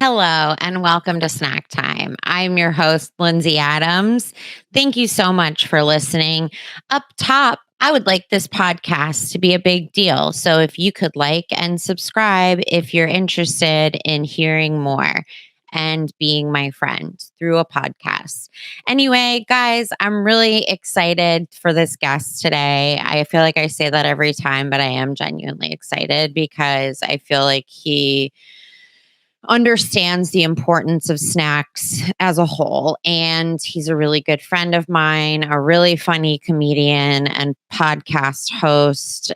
Hello and welcome to Snack Time. I'm your host, Lindsay Adams. Thank you so much for listening. Up top, I would like this podcast to be a big deal. So if you could like and subscribe if you're interested in hearing more and being my friend through a podcast. Anyway, guys, I'm really excited for this guest today. I feel like I say that every time, but I am genuinely excited because I feel like he understands the importance of snacks as a whole. And he's a really good friend of mine, a really funny comedian and podcast host.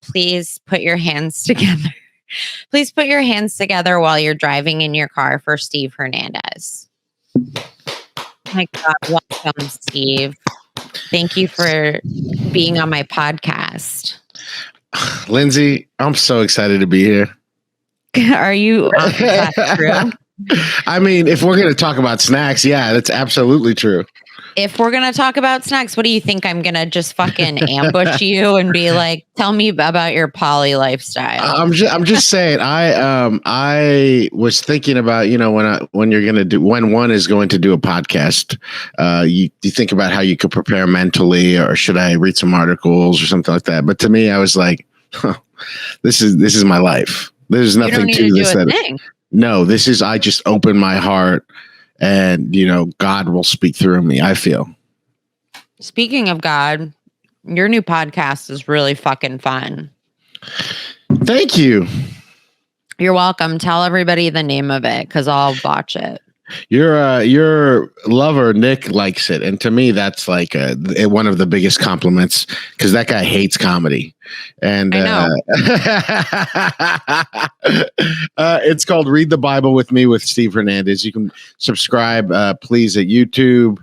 Please put your hands together. Please put your hands together while you're driving in your car for Steve Hernandez. My God, welcome, Steve. Thank you for being on my podcast. Lindsay, I'm so excited to be here. Are you? True? I mean, if we're going to talk about snacks, yeah, that's absolutely true. If we're going to talk about snacks, what do you think? I'm going to just fucking ambush you and be like, tell me about your poly lifestyle. I'm just saying, I was thinking about, when one is going to do a podcast, you think about how you could prepare mentally, or should I read some articles or something like that? But to me, I was like, this is my life. There's nothing to this. No, this is, I just open my heart and, God will speak through me, I feel. Speaking of God, your new podcast is really fucking fun. Thank you. You're welcome. Tell everybody the name of it because I'll watch it. Your lover Nick likes it, and to me that's like one of the biggest compliments because that guy hates comedy. And I know. It's called Read the Bible with Me with Steve Hernandez. You can subscribe, please, at YouTube,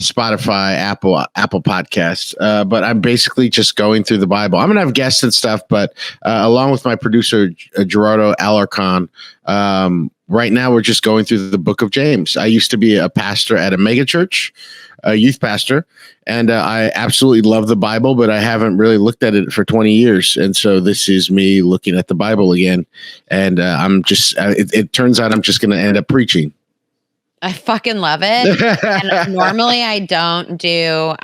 Spotify, Apple Podcasts. But I'm basically just going through the Bible. I'm gonna have guests and stuff, but along with my producer Gerardo Alarcon. Right now, we're just going through the book of James. I used to be a pastor at a mega church, a youth pastor, and I absolutely love the Bible, but I haven't really looked at it for 20 years. And so this is me looking at the Bible again. And it turns out I'm just going to end up preaching. I fucking love it. And normally I don't do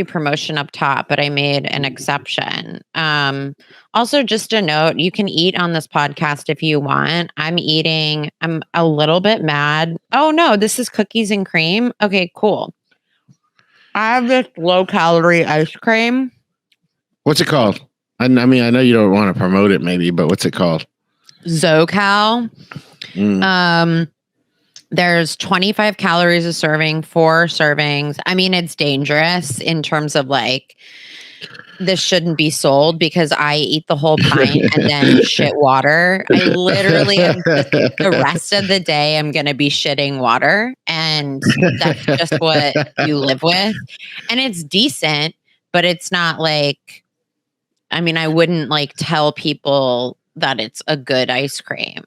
promotion up top, but I made an exception. Also, just a note, you can eat on this podcast if you want. I'm a little bit mad. Oh no, this is cookies and cream. Okay, cool. I have this low-calorie ice cream. What's it called? I mean, I know you don't want to promote it maybe, but what's it called? ZoCal. There's 25 calories a serving, 4 servings. I mean, it's dangerous in terms of like, this shouldn't be sold because I eat the whole pint and then shit water. I literally the rest of the day, I'm going to be shitting water. And that's just what you live with. And it's decent, but it's not like, I mean, I wouldn't like tell people that it's a good ice cream.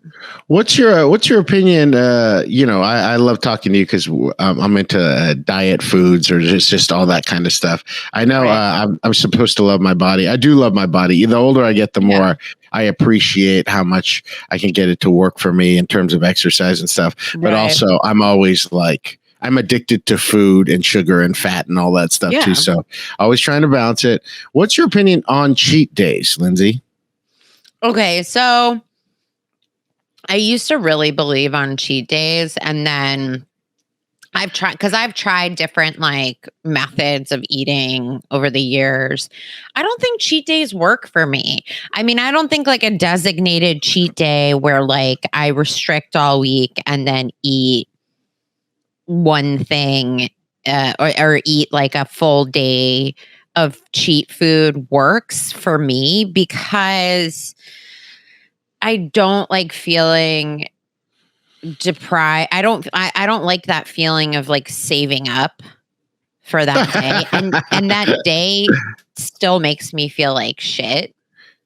What's your opinion? I love talking to you because I'm into diet foods or just all that kind of stuff. I know I'm supposed to love my body. I do love my body. The older I get, the more I appreciate how much I can get it to work for me in terms of exercise and stuff. But also, I'm always like, I'm addicted to food and sugar and fat and all that stuff too. So always trying to balance it. What's your opinion on cheat days, Lindsay? Okay, so I used to really believe on cheat days, and then I've tried different like methods of eating over the years. I don't think cheat days work for me. I mean, I don't think like a designated cheat day where like I restrict all week and then eat one thing or eat like a full day of cheat food works for me because I don't like feeling deprived. I don't like that feeling of like saving up for that day. and that day still makes me feel like shit.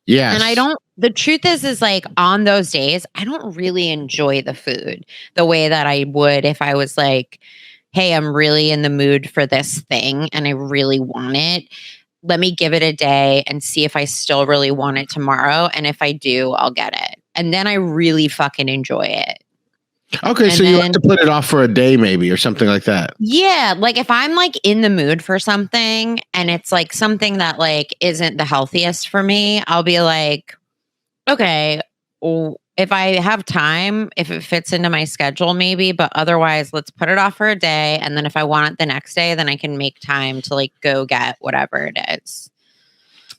Yeah. And the truth is like on those days, I don't really enjoy the food the way that I would if I was like, hey, I'm really in the mood for this thing and I really want it. Let me give it a day and see if I still really want it tomorrow. And if I do, I'll get it. and then I really fucking enjoy it. Okay, And so you like then- to put it off for a day maybe or something like that. Yeah, like if I'm like in the mood for something and it's like something that like isn't the healthiest for me, I'll be like, okay, if I have time, if it fits into my schedule, maybe, but otherwise, let's put it off for a day. And then if I want it the next day, then I can make time to like go get whatever it is.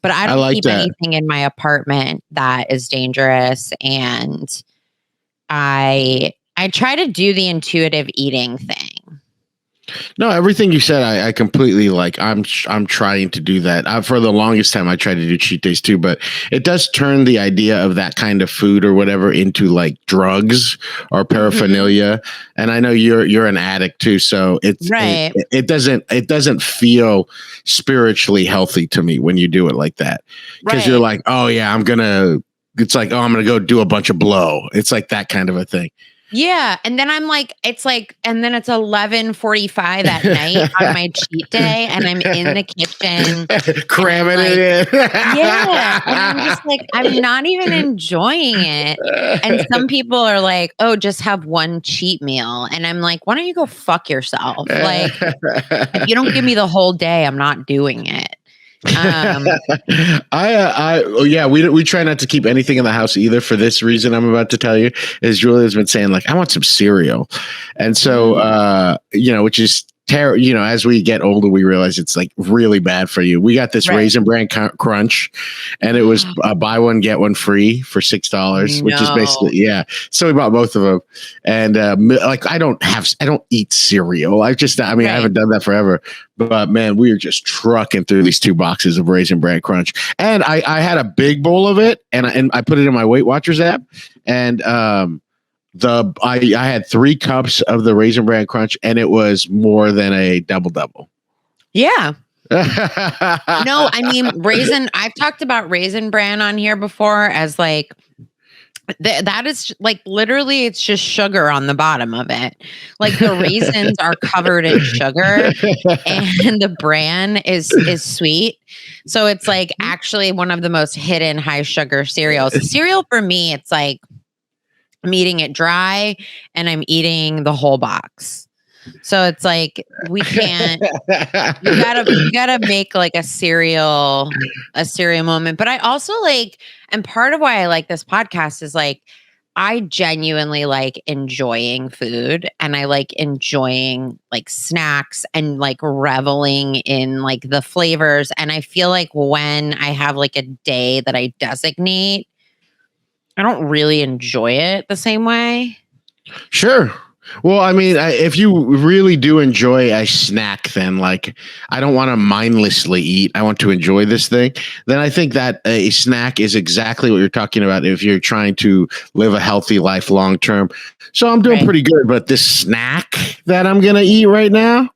But I don't keep anything in my apartment that is dangerous. And I try to do the intuitive eating thing. No, everything you said, I completely like. I'm trying to do that. For the longest time, I tried to do cheat days too, but it does turn the idea of that kind of food or whatever into like drugs or paraphernalia. Mm-hmm. And I know you're an addict too, so it's right. It doesn't feel spiritually healthy to me when you do it like that, because you're like, oh yeah, it's like, oh, I'm gonna go do a bunch of blow. It's like that kind of a thing. Yeah. And then I'm like, and then it's 11:45 at night on my cheat day, and I'm in the kitchen cramming it in. Yeah. And I'm just like, I'm not even enjoying it. And some people are like, oh, just have one cheat meal. And I'm like, why don't you go fuck yourself? Like, if you don't give me the whole day, I'm not doing it. We try not to keep anything in the house either, for this reason I'm about to tell you. Is Julia's been saying like, I want some cereal, and so which is terrible. As we get older, we realize it's like really bad for you. We got this Raisin Bran Crunch, and it was buy one get one free for $6, which is basically So we bought both of them, and like I don't eat cereal. I haven't done that forever. But man, we were just trucking through these 2 boxes of Raisin Bran Crunch, and I had a big bowl of it, and I put it in my Weight Watchers app, and I had 3 cups of the Raisin Bran Crunch, and it was more than a double. Yeah. No, I mean I've talked about Raisin Bran on here before as like. That is like literally it's just sugar on the bottom of it. Like the raisins are covered in sugar and the bran is sweet. So it's like actually one of the most hidden high sugar cereals. Cereal for me, it's like I'm eating it dry and I'm eating the whole box. So it's like we can't. You gotta make like a cereal moment. But I also like, and part of why I like this podcast is like I genuinely like enjoying food, and I like enjoying like snacks and like reveling in like the flavors. And I feel like when I have like a day that I designate, I don't really enjoy it the same way. Sure. Well, I mean, if you really do enjoy a snack, then like, I don't want to mindlessly eat. I want to enjoy this thing. Then I think that a snack is exactly what you're talking about if you're trying to live a healthy life long term. So I'm doing pretty good. But this snack that I'm going to eat right now,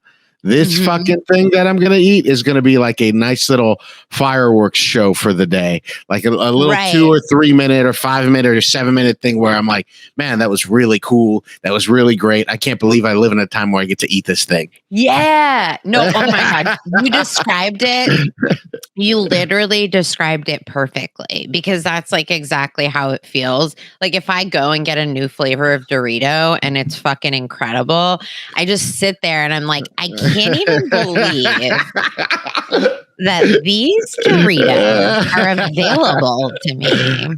this fucking thing that I'm going to eat is going to be like a nice little fireworks show for the day. Like a little 2 or 3 minute or 5 minute or 7 minute thing where I'm like, man, that was really cool. That was really great. I can't believe I live in a time where I get to eat this thing. Yeah. No, oh my God. You described it. You literally described it perfectly, because that's like exactly how it feels. Like if I go and get a new flavor of Dorito and it's fucking incredible, I just sit there and I'm like, I can't even believe that these Doritos are available to me.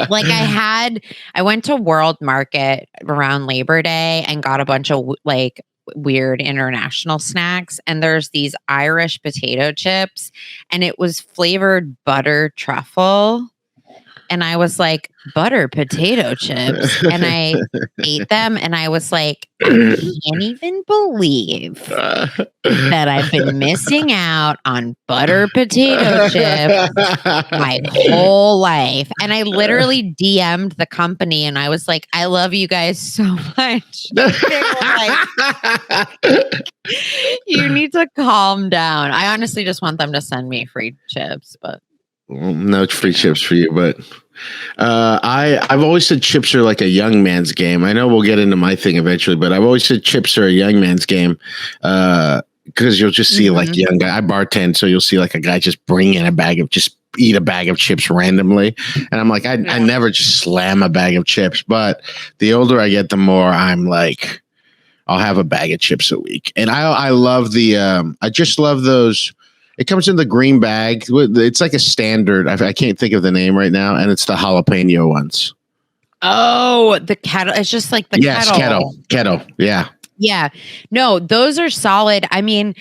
Like I went to World Market around Labor Day and got a bunch of like weird international snacks, and there's these Irish potato chips, and it was flavored butter truffle, and I was like, butter potato chips, and I ate them, and I was like, I can't even believe that I've been missing out on butter potato chips my whole life. And I literally DM'd the company, and I was like, I love you guys so much. They were like, you need to calm down. I honestly just want them to send me free chips, but no free chips for you, but I've always said chips are like a young man's game. I know we'll get into my thing eventually, but I've always said chips are a young man's game, because you'll just see like young guy. I bartend, so you'll see like a guy just bring in a bag of just eat a bag of chips randomly. And I'm like, I never just slam a bag of chips. But the older I get, the more I'm like, I'll have a bag of chips a week. And I love I just love those. It comes in the green bag. It's like a standard. I can't think of the name right now. And it's the jalapeno ones. Oh, the kettle. It's just like the kettle. Yeah. Yeah. No, those are solid. I mean,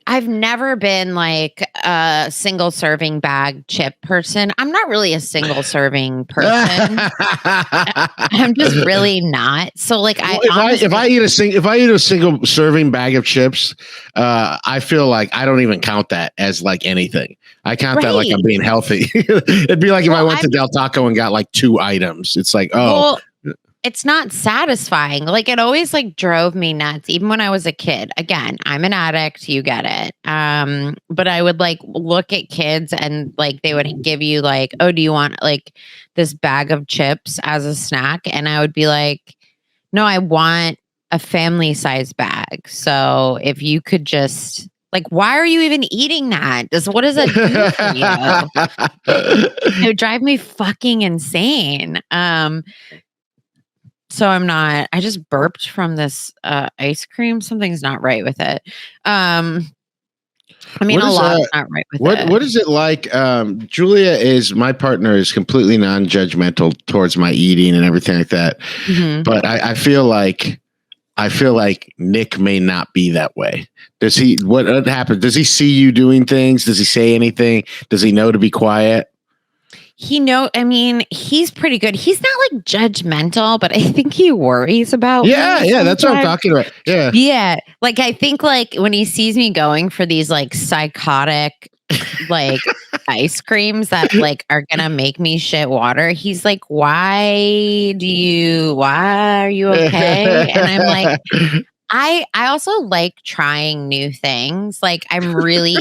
I've never been like a single serving bag chip person. I'm not really a single serving person. I'm just really not. So like if I eat a single serving bag of chips, I feel like I don't even count that as like anything. I count that like I'm being healthy. It'd be like if I went to Del Taco and got like 2 items. It's like, it's not satisfying. Like it always like drove me nuts, even when I was a kid. Again, I'm an addict, you get it. But I would like look at kids and like they would give you like, oh, do you want like this bag of chips as a snack? And I would be like, no, I want a family size bag. So if you could just like, why are you even eating that? What does that do for you? It would drive me fucking insane. So I just burped from this ice cream. Something's not right with it. I mean, a lot's not right with it. What is it like? My partner is completely non-judgmental towards my eating and everything like that. Mm-hmm. But I feel like Nick may not be that way. What happens? Does he see you doing things? Does he say anything? Does he know to be quiet? I mean, he's pretty good. He's not like judgmental, but I think he worries about me. Yeah, that's what I'm talking about. Yeah. Yeah. Like I think like when he sees me going for these like psychotic like ice creams that like are gonna make me shit water, he's like, why are you okay? And I'm like, I also like trying new things. Like I'm really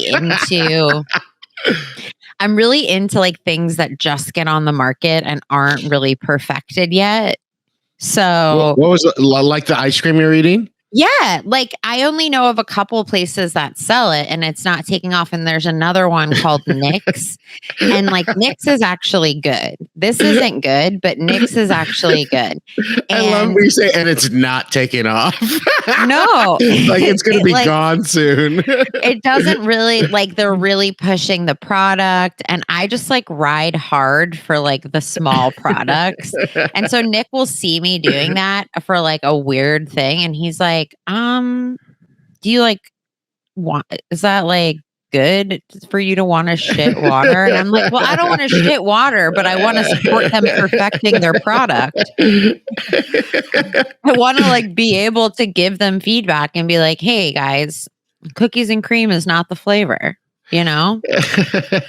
into like things that just get on the market and aren't really perfected yet. So what was like the ice cream you're eating? Yeah, like I only know of a couple places that sell it and it's not taking off. And there's another one called Nick's. And like Nick's is actually good. This isn't good, but Nick's is actually good. I love when you say, and it's not taking off. No. Like it's going to be gone soon. It doesn't really, like they're really pushing the product. And I just like ride hard for like the small products. And so Nick will see me doing that for like a weird thing. And he's like, do you like want, is that like good for you to want to shit water? And I'm like, well, I don't want to shit water, but I want to support them perfecting their product. I want to like be able to give them feedback and be like, hey guys, cookies and cream is not the flavor, you know?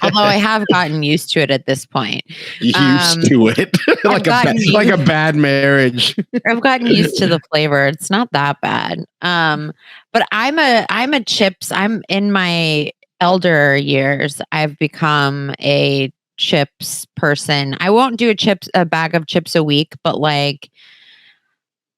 Although I have gotten used to it at this point. Used to it. like a bad marriage. I've gotten used to the flavor. It's not that bad. But I'm a chips. I'm in my elder years. I've become a chips person. I won't do a bag of chips a week, but like,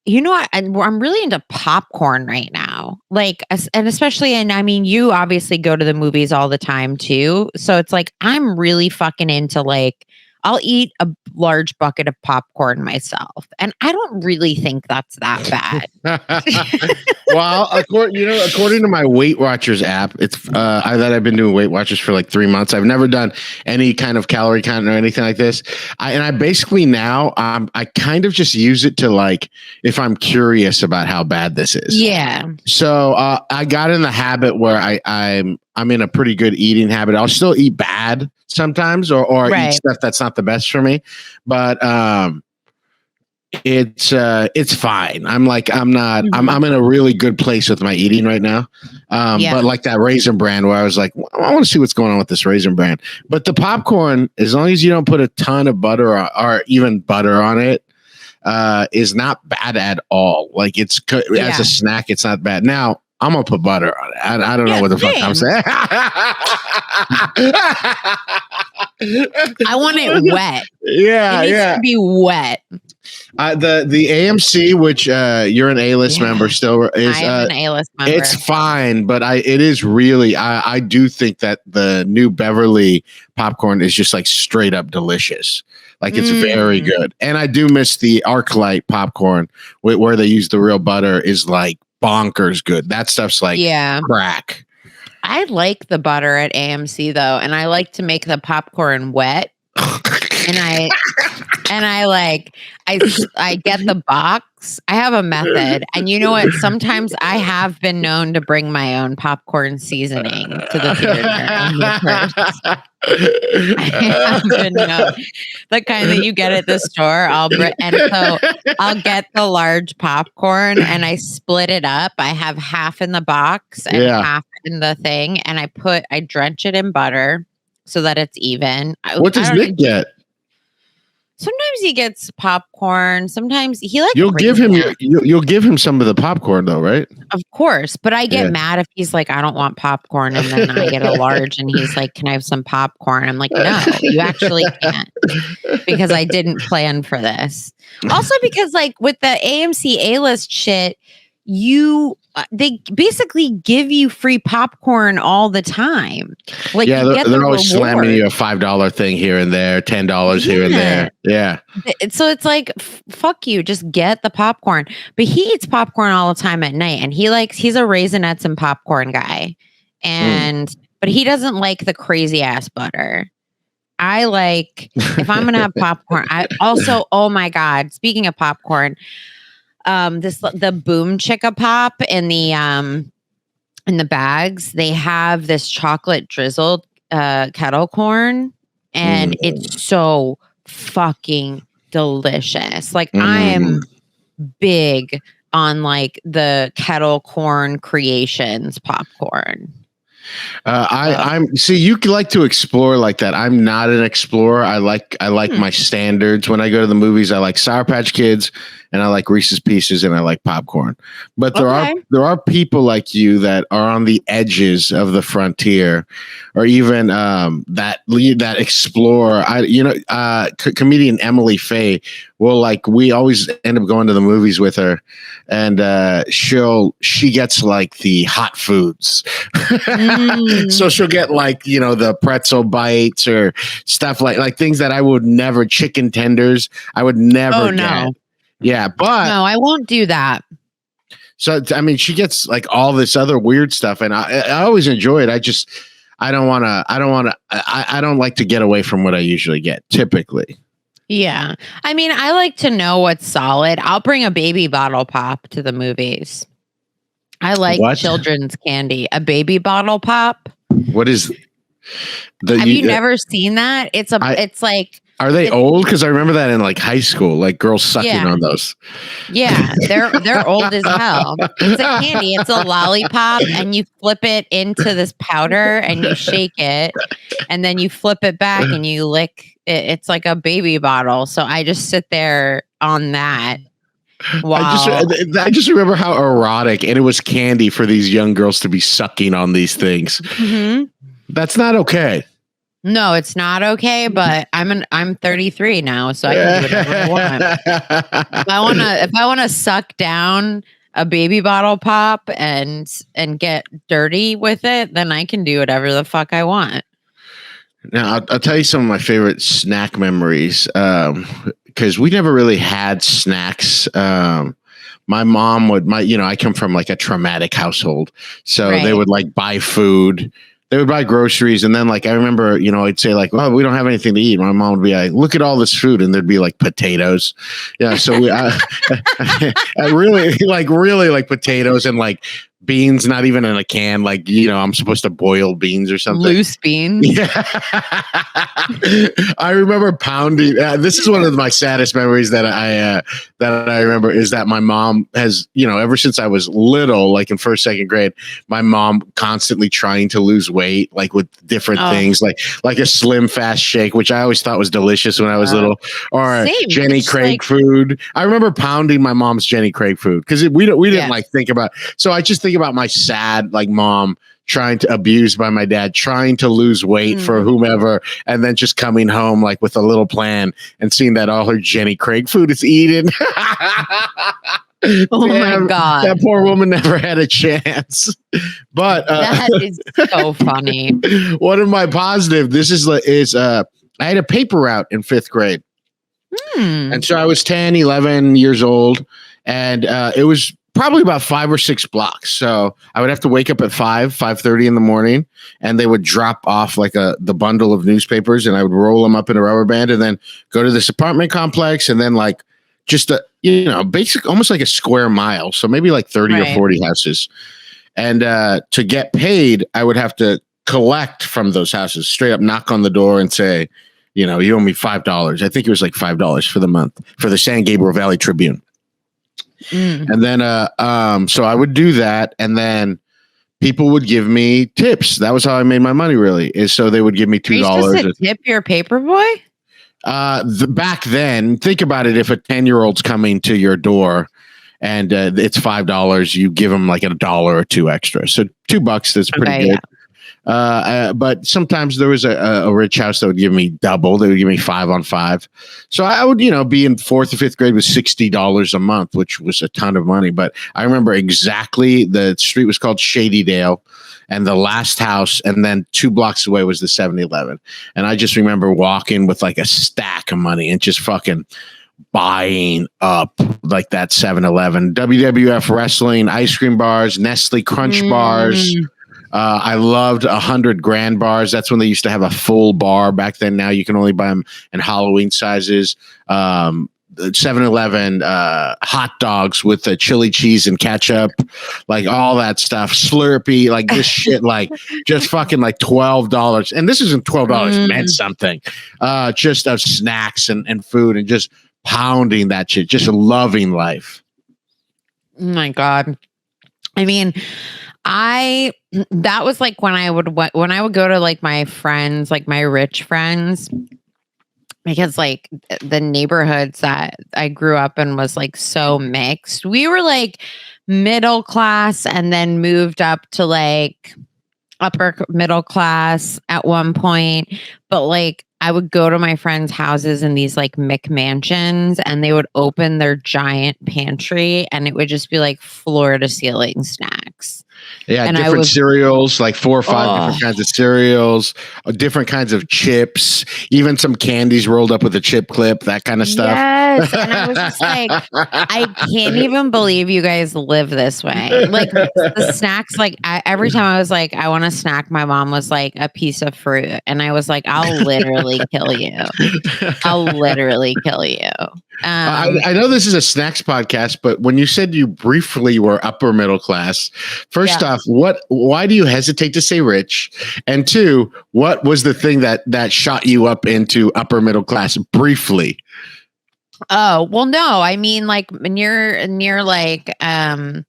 you know, I'm really into popcorn right now. Like, and especially, and I mean, you obviously go to the movies all the time too. So it's like, I'm really fucking into like, I'll eat a large bucket of popcorn myself. And I don't really think that's that bad. Well, according to my Weight Watchers app, it's that I've been doing Weight Watchers for like 3 months. I've never done any kind of calorie count or anything like this. I basically now I kind of just use it to like if I'm curious about how bad this is. Yeah. So I got in the habit where I'm in a pretty good eating habit. I'll still eat bad sometimes or eat stuff that's not the best for me, but it's fine. I'm in a really good place with my eating right now. But like that Raisin Bran where I was like, I want to see what's going on with this Raisin Bran. But the popcorn, as long as you don't put a ton of butter or even butter on it, is not bad at all. Like as a snack, it's not bad. Now, I'm gonna put butter on it. I don't know what the fuck I'm saying. I want it wet. Yeah, it needs to be wet. The AMC, which you're an A-list member still, is I'm an A-list member. it's fine, but it is really I do think that the new Beverly popcorn is just like straight up delicious. Like it's very good, and I do miss the ArcLight popcorn where they use the real butter is like bonkers good. That stuff's like crack. I like the butter at AMC though, and I like to make the popcorn wet. And I get the box. I have a method. And you know what? Sometimes I have been known to bring my own popcorn seasoning to the theater. I have been known. The kind that you get at the store. I'll get the large popcorn and I split it up. I have half in the box and half in the thing. And I drench it in butter so that it's even. What does Nick get? Sometimes he gets popcorn. Sometimes he likes. You'll give him some of the popcorn though, right? Of course, but I get mad if he's like, I don't want popcorn, and then I get a large, and he's like, can I have some popcorn? I'm like, no, you actually can't, because I didn't plan for this. Also, because like with the AMC A-list shit, they basically give you free popcorn all the time. Like, they're always slamming you a $5 thing here and there, $10 here and there. Yeah. So it's like, fuck you, just get the popcorn. But he eats popcorn all the time at night, and he's a Raisinets and popcorn guy. But he doesn't like the crazy ass butter. I like, if I'm gonna have popcorn, I also, oh my God, speaking of popcorn, the Boom Chicka Pop in the bags, they have this chocolate drizzled kettle corn, and it's so fucking delicious. Like I am big on like the kettle corn creations popcorn. I'm see, you like to explore like that. I'm not an explorer. I like my standards. When I go to the movies, I like Sour Patch Kids and I like Reese's Pieces and I like popcorn. But there are people like you that are on the edges of the frontier, or even that explore. Comedian Emily Faye we always end up going to the movies with her, and she gets like the hot foods. So she'll get like, the pretzel bites or stuff like things that I would never, chicken tenders, I would never get. Yeah, but no, I won't do that. So I mean, she gets like all this other weird stuff, and I always enjoy it. I don't like to get away from what I usually get typically. Yeah. I mean, I like to know what's solid. I'll bring a baby bottle pop to the movies. I like children's candy. A baby bottle pop. What is Have you never seen that? It's like, are they old? Because I remember that in like high school, like girls sucking on those. Yeah, they're old as hell. It's a candy. It's a lollipop, and you flip it into this powder, and you shake it, and then you flip it back, and you lick it. It's like a baby bottle. So I just sit there on that. Wow. I just remember how erotic, and it was candy for these young girls to be sucking on these things. Mm-hmm. That's not okay. No, it's not okay, but I'm 33 now, so I can do whatever I want. If I want to suck down a baby bottle pop and get dirty with it, then I can do whatever the fuck I want. Now, I'll tell you some of my favorite snack memories, because we never really had snacks. My mom I come from like a traumatic household, so they would like buy food. They would buy groceries, and then like I remember, I'd say like, "Well, we don't have anything to eat." My mom would be like, "Look at all this food," and there'd be like potatoes. Yeah, so I really like potatoes and like beans, not even in a can. Like I'm supposed to boil beans or something. Loose beans. Yeah, I remember pounding. This is one of my saddest memories that I remember is that my mom has, ever since I was little, like in first, second grade, my mom constantly trying to lose weight, like with different things, like a Slim Fast shake, which I always thought was delicious when I was little, or Jenny Craig food. I remember pounding my mom's Jenny Craig food because we didn't like think about. So I just think about my sad like mom abused by my dad, trying to lose weight for whomever, and then just coming home like with a little plan and seeing that all her Jenny Craig food is eaten. Oh my God. That poor woman never had a chance. But that is so funny. One of my positive, I had a paper route in 5th grade. And so I was 10, 11 years old, and it was probably about 5 or 6 blocks. So I would have to wake up at 5:30 in the morning, and they would drop off like the bundle of newspapers, and I would roll them up in a rubber band and then go to this apartment complex, and then like just basic, almost like a square mile. So maybe like 30 or 40 houses. And to get paid, I would have to collect from those houses, straight up knock on the door and say, you owe me $5. I think it was like $5 for the month for the San Gabriel Valley Tribune. And then, so I would do that. And then people would give me tips. That was how I made my money, really, is so they would give me $2. Are you supposed to tip your paper boy? Back then, think about it. If a 10-year-old's coming to your door and it's $5, you give them like $1 or $2 extra. So $2, that's pretty good. Yeah. But sometimes there was a rich house that would give me double. They would give me 5 on 5. So I would, be in 4th or 5th grade with $60 a month, which was a ton of money. But I remember exactly, the street was called Shadydale, and the last house, and then 2 blocks away was the 7-Eleven. And I just remember walking with like a stack of money and just fucking buying up like that 7-Eleven, WWF wrestling, ice cream bars, Nestle Crunch bars. I loved 100 grand bars. That's when they used to have a full bar back then. Now you can only buy them in Halloween sizes. 7-Eleven hot dogs with the chili cheese and ketchup, like all that stuff. Slurpee, like this shit, like just fucking like $12. And this isn't $12 meant something. Just of snacks and food and just pounding that shit, just loving life. Oh my God. I mean, that was like when I would go to like my friends, like my rich friends, because like the neighborhoods that I grew up in was like so mixed. We were like middle class and then moved up to like upper middle class at one point. But like I would go to my friends' houses in these like McMansions, and they would open their giant pantry and it would just be like floor to ceiling snacks. Yeah, and different cereals, like 4 or 5 different kinds of cereals, different kinds of chips, even some candies rolled up with a chip clip, that kind of stuff. Yes, and I was just like, I can't even believe you guys live this way. Like the snacks, like every time I was like, I want a snack, my mom was like, a piece of fruit. And I was like, I'll literally kill you. I'll literally kill you. I know this is a snacks podcast, but when you said you briefly were upper middle class, first off, why do you hesitate to say rich? And 2, what was the thing that shot you up into upper middle class briefly? Oh, well, no, I mean like near like the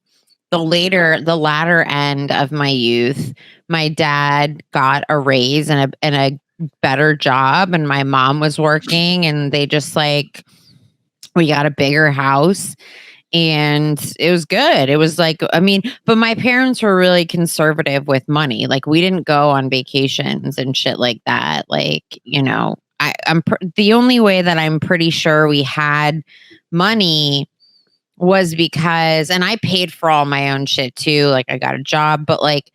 latter end of my youth, my dad got a raise and a better job, and my mom was working, and they just like, we got a bigger house and it was good. It was like, I mean, but my parents were really conservative with money. Like we didn't go on vacations and shit like that. Like, I'm the only way that I'm pretty sure we had money was because, and I paid for all my own shit too. Like I got a job, but like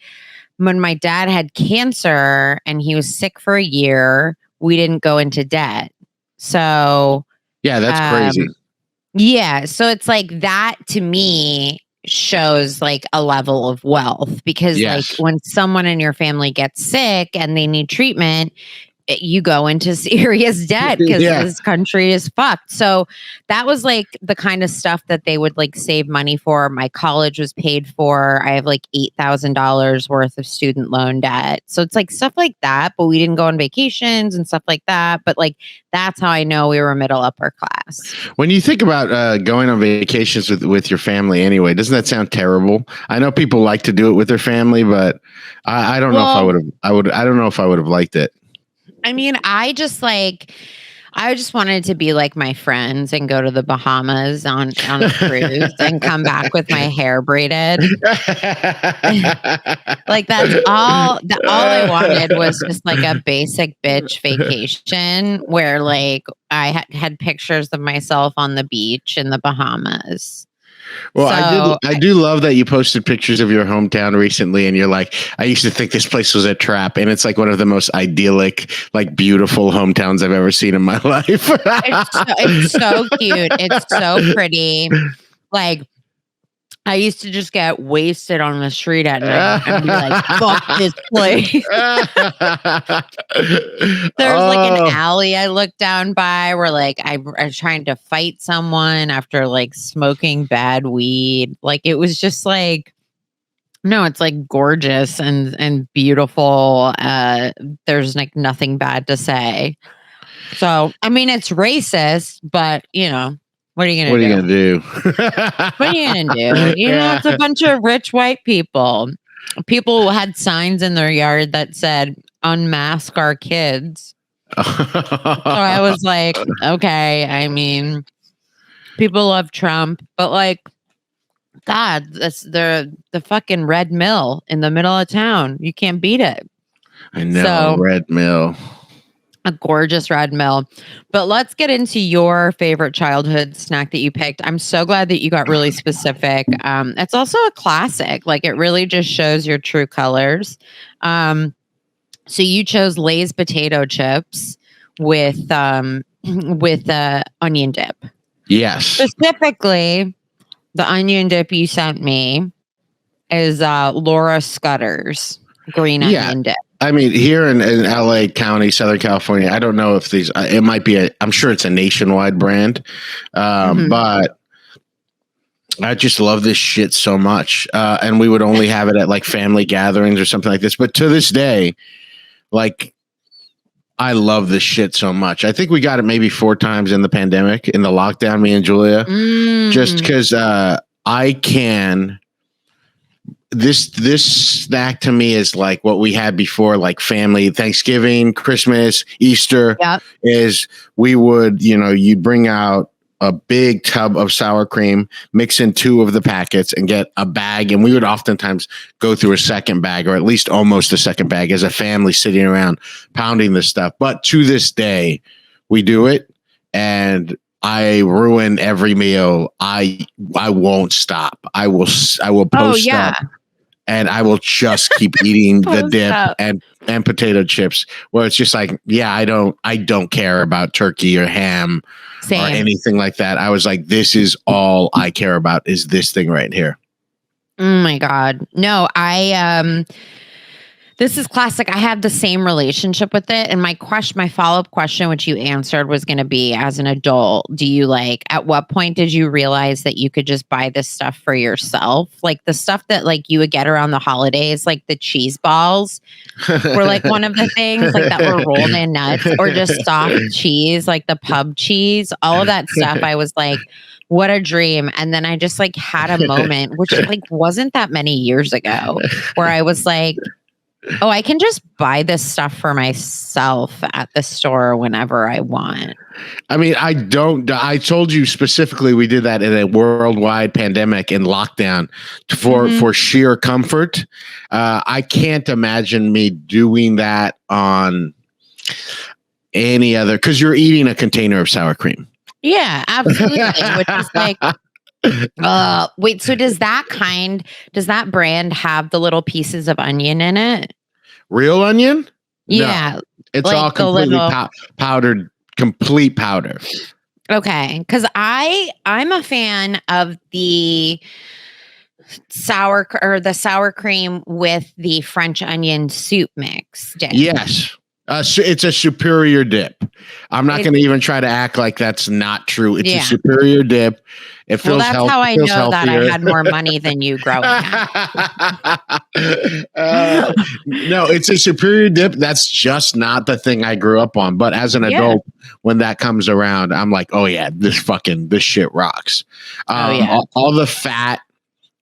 when my dad had cancer and he was sick for a year, we didn't go into debt. So yeah, that's crazy. Yeah. So it's like that to me shows like a level of wealth, because like when someone in your family gets sick and they need treatment, you go into serious debt because this country is fucked. So that was like the kind of stuff that they would like save money for. My college was paid for. I have like $8,000 worth of student loan debt. So it's like stuff like that, but we didn't go on vacations and stuff like that. But like, that's how I know we were middle upper class. When you think about going on vacations with your family anyway, doesn't that sound terrible? I know people like to do it with their family, but I don't know if I don't know if I would have liked it. I mean, I I just wanted to be like my friends and go to the Bahamas on a cruise and come back with my hair braided. Like that's all. All I wanted was just like a basic bitch vacation where like I had pictures of myself on the beach in the Bahamas. Well, So I do love that you posted pictures of your hometown recently, and you're like, I used to think this place was a trap, and it's like one of the most idyllic, like beautiful hometowns I've ever seen in my life. it's so cute. It's so pretty. Like I used to just get wasted on the street at night and be like, fuck this place. There's like an alley I looked down by where like I was trying to fight someone after like smoking bad weed. Like it was just like, no, it's like gorgeous and beautiful. There's like nothing bad to say. So, I mean, it's racist, but you know, what are you going to do? What are you going to do? You know, it's a bunch of rich white people. People who had signs in their yard that said, unmask our kids. So I was like, okay, I mean, people love Trump, but like, God, that's the fucking red mill in the middle of town. You can't beat it. I know, red mill. A gorgeous red mill. But let's get into your favorite childhood snack that you picked. I'm so glad that you got really specific. It's also a classic. Like it really just shows your true colors. So you chose Lay's potato chips with onion dip. Yes. Specifically, the onion dip you sent me is Laura Scudder's green onion dip. I mean, here in LA County, Southern California, I don't know if these, it might be I'm sure it's a nationwide brand. But I just love this shit so much. And we would only have it at like family gatherings or something like this. But to this day, like, I love this shit so much. I think we got it maybe 4 times in the pandemic, in the lockdown, me and Julia, just because I can. This snack to me is like what we had before, like family Thanksgiving, Christmas, Easter. Is we would, you'd bring out a big tub of sour cream, mix in 2 of the packets and get a bag. And we would oftentimes go through a second bag, or at least almost a second bag, as a family sitting around pounding this stuff. But to this day, we do it, and I ruin every meal. I won't stop. I will post up, and I will just keep eating the dip and potato chips, where it's just like, I don't care about turkey or ham or anything like that. I was like, this is all I care about, is this thing right here. Oh my God. No, this is classic. I had the same relationship with it. And my follow-up question, which you answered, was going to be, as an adult, at what point did you realize that you could just buy this stuff for yourself? Like the stuff that like you would get around the holidays, like the cheese balls were like one of the things like that were rolled in nuts, or just soft cheese, like the pub cheese, all of that stuff. I was like, what a dream. And then I just like had a moment, which like wasn't that many years ago, where I was like, oh, I can just buy this stuff for myself at the store whenever I want. I mean, I told you specifically we did that in a worldwide pandemic and lockdown for sheer comfort. I can't imagine me doing that on any other, because you're eating a container of sour cream. Yeah, absolutely. Which is like, wait, so does that brand have the little pieces of onion in it? Real onion? Yeah. No, it's like all completely powdered, complete powder. Okay. Because I'm a fan of the sour cream with the French onion soup mix dip. Yes. It's a superior dip. I'm not going to even try to act like that's not true. It's a superior dip. It feels that's how I know healthier. That I had more money than you growing up. No, it's a superior dip. That's just not the thing I grew up on. But as an adult, when that comes around, I'm like, oh yeah, this shit rocks. All the fat.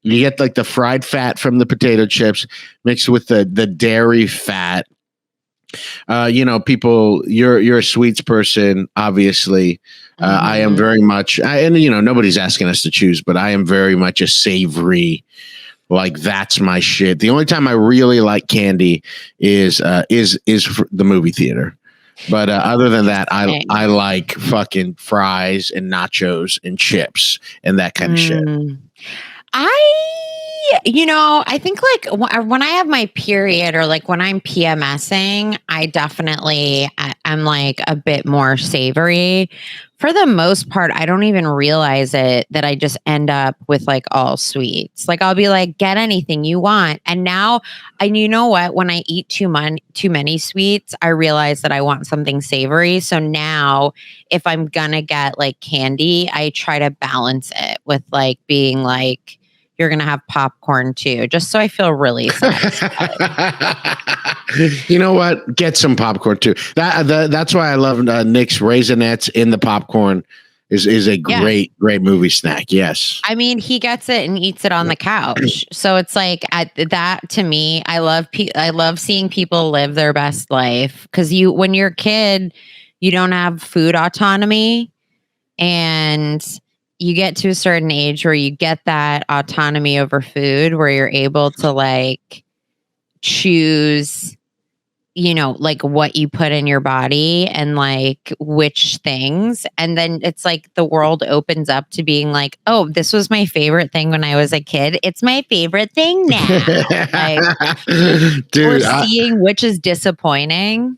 You get like the fried fat from the potato chips mixed with the dairy fat. People, you're a sweets person, obviously. I am very much, and nobody's asking us to choose, but I am very much a savory. Like, that's my shit. The only time I really like candy is for the movie theater. But other than that, I like fucking fries and nachos and chips and that kind of shit. I think like when I have my period or like when I'm PMSing, I'm like a bit more savory. For the most part, I don't even realize it that I just end up with like all sweets. Like I'll be like, get anything you want. And you know what? When I eat too many sweets, I realize that I want something savory. So now if I'm gonna get like candy, I try to balance it with like being like, you're going to have popcorn too, just so I feel really satisfied. You know what? Get some popcorn too. That's why I love Nick's Raisinets in the popcorn is a great movie snack. Yes. I mean, he gets it and eats it on the couch. So it's like that to me, I love seeing people live their best life, because when you're a kid, you don't have food autonomy, and you get to a certain age where you get that autonomy over food, where you're able to like choose, like what you put in your body and like which things. And then it's like the world opens up to being like, oh, this was my favorite thing when I was a kid. It's my favorite thing now. Like, dude, we're seeing which is disappointing.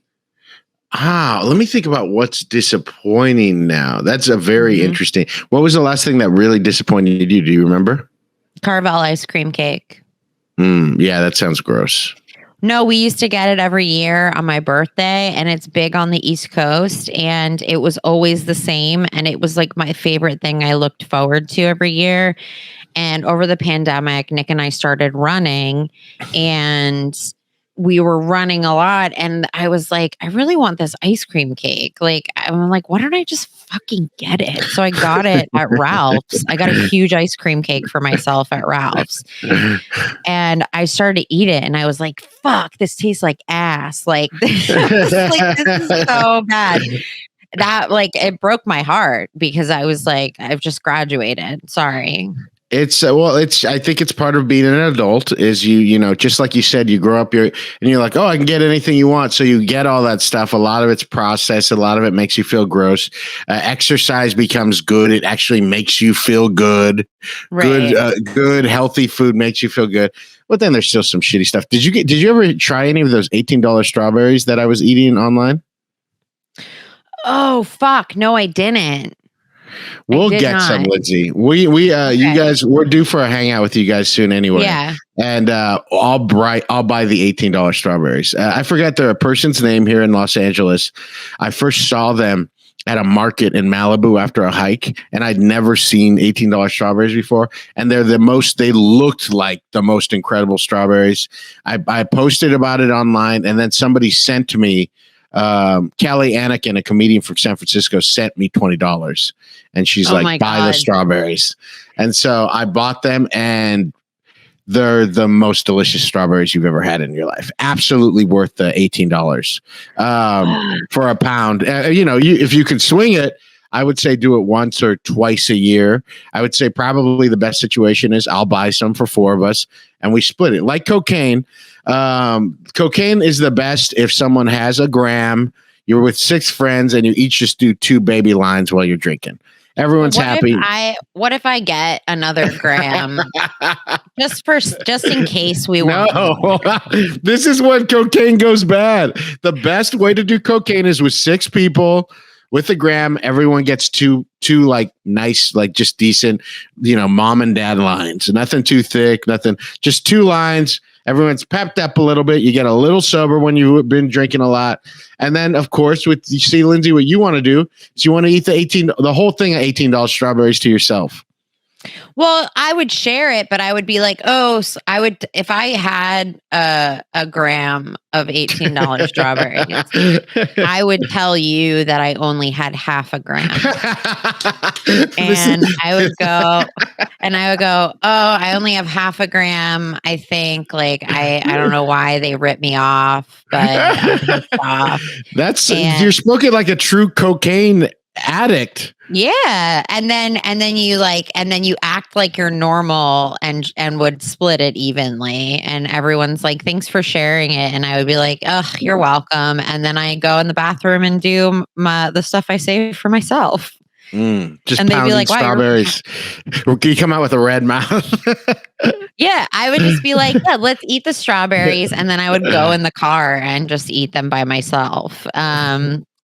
Let me think about what's disappointing now. That's a very interesting. What was the last thing that really disappointed you? Do you remember? Carvel ice cream cake. Yeah, that sounds gross. No, we used to get it every year on my birthday, and it's big on the East Coast, and it was always the same. And it was like my favorite thing I looked forward to every year. And over the pandemic, Nick and I started running, and we were running a lot, and I was like, I really want this ice cream cake. Like, I'm like, why don't I just fucking get it? So I got it at Ralph's. I got a huge ice cream cake for myself at Ralph's, and I started to eat it, and I was like, fuck, this tastes like ass. Like, this is so bad. That, like, it broke my heart, because I was like, I've just graduated. Sorry. I think it's part of being an adult is just like you said, you grow up and you're like, oh, I can get anything you want. So you get all that stuff. A lot of it's processed. A lot of it makes you feel gross. Exercise becomes good. It actually makes you feel good. Right. Good, healthy food makes you feel good. But then there's still some shitty stuff. Did you ever try any of those $18 strawberries that I was eating online? Oh, fuck. No, I didn't. We'll get some, Lindsay. We okay. You guys, we're due for a hangout with you guys soon anyway. Yeah. And I'll buy the $18 strawberries. I forgot the person's name here in Los Angeles. I first saw them at a market in Malibu after a hike, and I'd never seen $18 strawberries before. And they looked like the most incredible strawberries. I posted about it online, and then somebody sent to me, Callie Anakin, a comedian from San Francisco, sent me $20, and she's like, buy the strawberries. And so I bought them, and they're the most delicious strawberries you've ever had in your life. Absolutely worth the $18 for a pound. If you can swing it, I would say do it once or twice a year. I would say probably the best situation is I'll buy some for 4 of us and we split it. Like cocaine. Cocaine is the best if someone has a gram, you're with 6 friends, and you each just do 2 baby lines while you're drinking. Everyone's happy. What if I get another gram just in case we want? No, this is when cocaine goes bad. The best way to do cocaine is with 6 people with a gram. Everyone gets two like nice, like just decent, mom and dad lines. Nothing too thick, nothing, just 2 lines. Everyone's pepped up a little bit. You get a little sober when you've been drinking a lot. And then, of course, you see, Lindsay, what you want to do is you want to eat the whole thing of $18 strawberries to yourself. Well, I would share it, but I would be like, oh, I would, if I had a gram of $18 strawberries, I would tell you that I only had half a gram. And I would go, oh, I only have half a gram. I think like, I don't know why they ripped me off, but I'm pissed off. You're smoking like a true cocaine addict. Yeah. And then you act like you're normal and would split it evenly. And everyone's like, thanks for sharing it. And I would be like, oh, you're welcome. And then I go in the bathroom and do the stuff I save for myself. Just and they'd be like, wow, strawberries. Can you come out with a red mouth? Yeah, I would just be like, yeah, let's eat the strawberries. And then I would go in the car and just eat them by myself.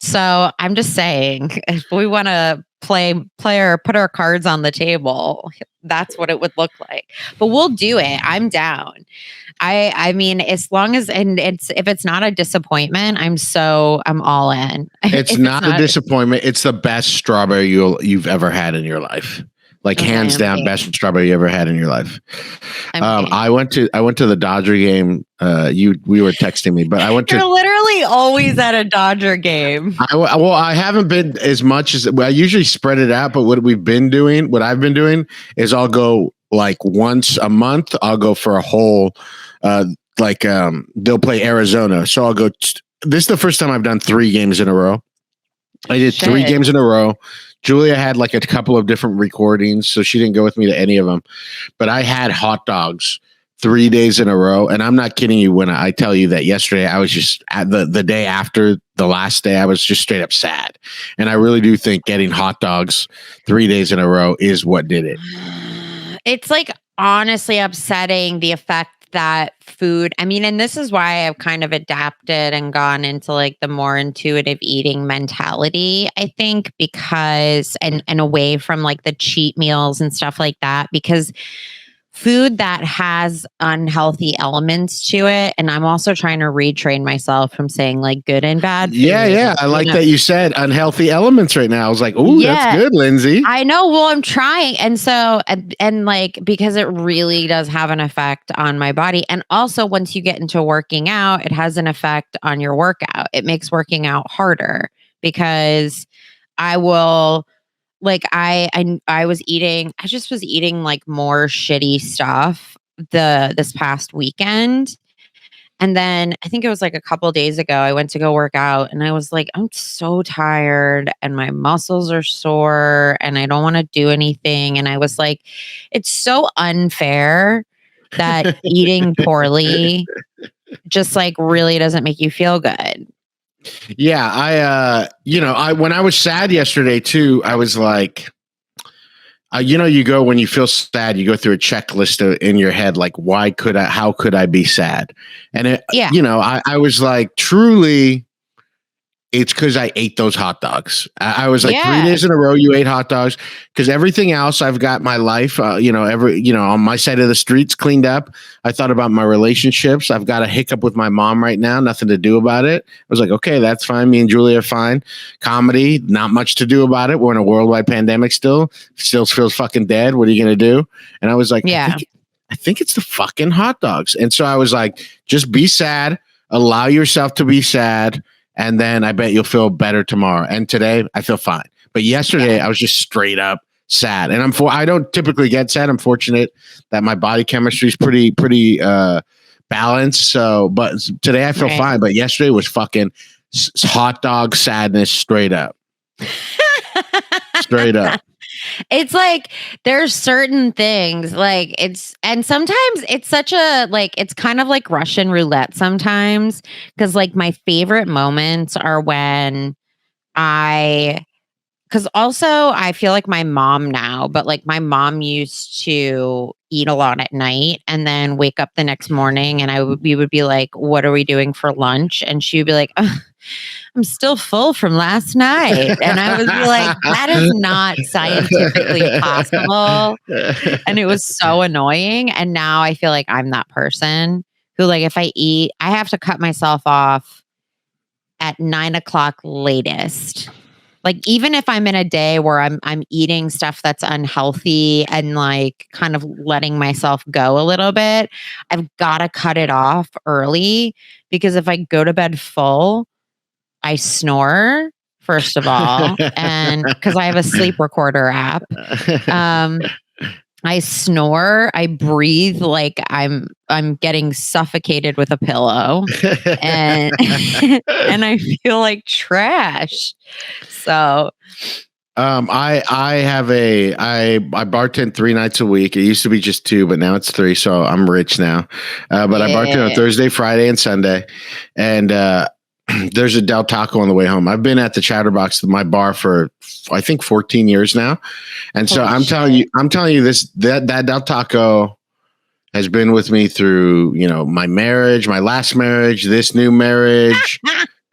So I'm just saying, if we want to play or put our cards on the table, that's what it would look like. But we'll do it. I'm down. I mean, as long as, and if it's not a disappointment, I'm all in. It's not a disappointment. It's the best strawberry you've ever had in your life. Like hands down, best strawberry you ever had in your life. I went to the Dodger game. We were texting me, but I went to. You're literally always at a Dodger game. I haven't been as much as I usually spread it out. But what I've been doing is I'll go like once a month. I'll go for a whole. They'll play Arizona, so I'll go. This is the first time I've done 3 games in a row. I did 3 games in a row. Julia had like a couple of different recordings, so she didn't go with me to any of them. But I had hot dogs 3 days in a row, and I'm not kidding you when I tell you that yesterday I was just at the day after the last day, I was just straight up sad. And I really do think getting hot dogs 3 days in a row is what did it. It's like honestly upsetting the effect that food, I mean, and this is why I've kind of adapted and gone into like the more intuitive eating mentality, I think, because and away from like the cheat meals and stuff like that, because food that has unhealthy elements to it. And I'm also trying to retrain myself from saying like good and bad food. Yeah. I like that you said unhealthy elements right now. I was like, oh, that's good, Lindsay. I know. Well, I'm trying. And so, and like, because it really does have an effect on my body. And also once you get into working out, it has an effect on your workout. It makes working out harder because I will, like I just was eating like more shitty stuff this past weekend. And then I think it was like a couple of days ago, I went to go work out and I was like, I'm so tired and my muscles are sore and I don't want to do anything. And I was like, it's so unfair that eating poorly just like really doesn't make you feel good. Yeah, when I was sad yesterday too, I was like, you go when you feel sad, you go through a checklist in your head, like, how could I be sad? And I was like, truly, it's because I ate those hot dogs. I was like 3 days in a row, you ate hot dogs because everything else I've got my life, on my side of the streets cleaned up. I thought about my relationships. I've got a hiccup with my mom right now. Nothing to do about it. I was like, okay, that's fine. Me and Julia are fine. Comedy, not much to do about it. We're in a worldwide pandemic still feels fucking dead. What are you going to do? And I was like, I think it's the fucking hot dogs. And so I was like, just be sad. Allow yourself to be sad. And then I bet you'll feel better tomorrow. And today I feel fine. But yesterday I was just straight up sad. And I don't typically get sad. I'm fortunate that my body chemistry is pretty balanced. So, but today I feel fine. But yesterday was fucking hot dog sadness straight up. Straight up. It's like there's certain things like and sometimes it's such a like it's kind of like Russian roulette sometimes because like my favorite moments are when because also I feel like my mom now, but like my mom used to eat a lot at night and then wake up the next morning and we would be like, what are we doing for lunch? And she would be like, I'm still full from last night. And I was like, that is not scientifically possible. And it was so annoying. And now I feel like I'm that person who like, if I eat, I have to cut myself off at 9 o'clock latest. Like, even if I'm in a day where I'm eating stuff that's unhealthy and like kind of letting myself go a little bit, I've got to cut it off early, because if I go to bed full, I snore, first of all, and because I have a sleep recorder app. I snore, I breathe like I'm getting suffocated with a pillow, and and I feel like trash. So I bartend 3 nights a week. It used to be just 2, but now it's 3. So I'm rich now. But I bartend on Thursday, Friday, and Sunday. And there's a Del Taco on the way home. I've been at the Chatterbox, my bar, for I think 14 years now. And so I'm telling you this, that Del Taco has been with me through, my marriage, my last marriage, this new marriage.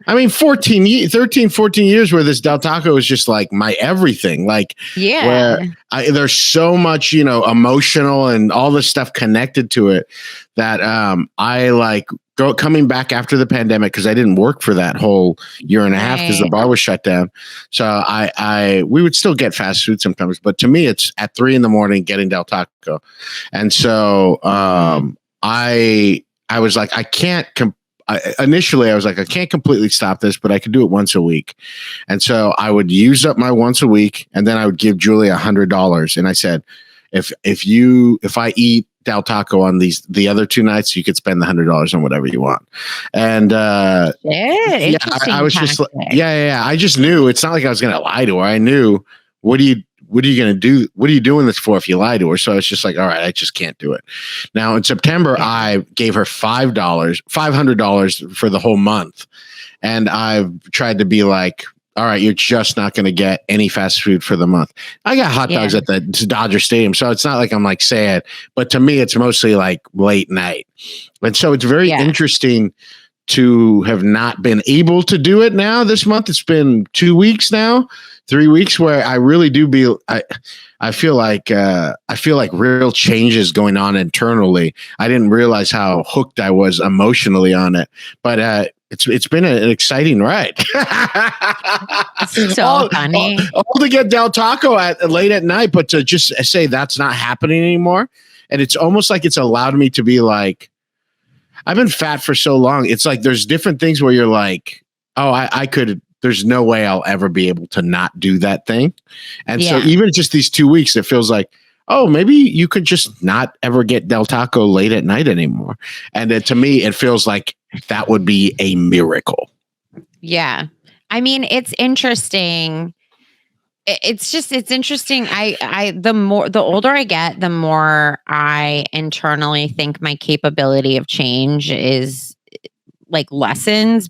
I mean, 14 years where this Del Taco is just like my everything. Like, where there's so much, emotional and all this stuff connected to it that I like coming back after the pandemic, because I didn't work for that whole year and a half because the bar was shut down. So we would still get fast food sometimes, but to me, it's at 3 a.m. getting Del Taco. And so I was like, initially I was like, I can't completely stop this, but I could do it once a week. And so I would use up my once a week, and then I would give Julie $100. And I said, if I eat Del Taco on the other 2 nights, you could spend the $100 on whatever you want. And I was just like, I just knew it's not like I was going to lie to her. I knew, what are you going to do? What are you doing this for if you lie to her? So it's just like, all right, I just can't do it. Now in September, I gave her $500 for the whole month. And I've tried to be like, all right, you're just not going to get any fast food for the month. I got hot dogs at the Dodger Stadium, so it's not like I'm like sad, but to me, it's mostly like late night. And so it's very interesting to have not been able to do it now this month. It's been 2 weeks now, 3 weeks, where I really do I feel like real changes going on internally. I didn't realize how hooked I was emotionally on it, but it's been an exciting ride. It's so funny. All to get Del Taco late at night, but to just say that's not happening anymore. And it's almost like it's allowed me to be like, I've been fat for so long. It's like there's different things where you're like, oh, I could. There's no way I'll ever be able to not do that thing. And so even just these 2 weeks, it feels like, oh, maybe you could just not ever get Del Taco late at night anymore. And to me, it feels like that would be a miracle. Yeah. I mean, it's interesting. It's interesting. The older I get, the more I internally think my capability of change is like lessens,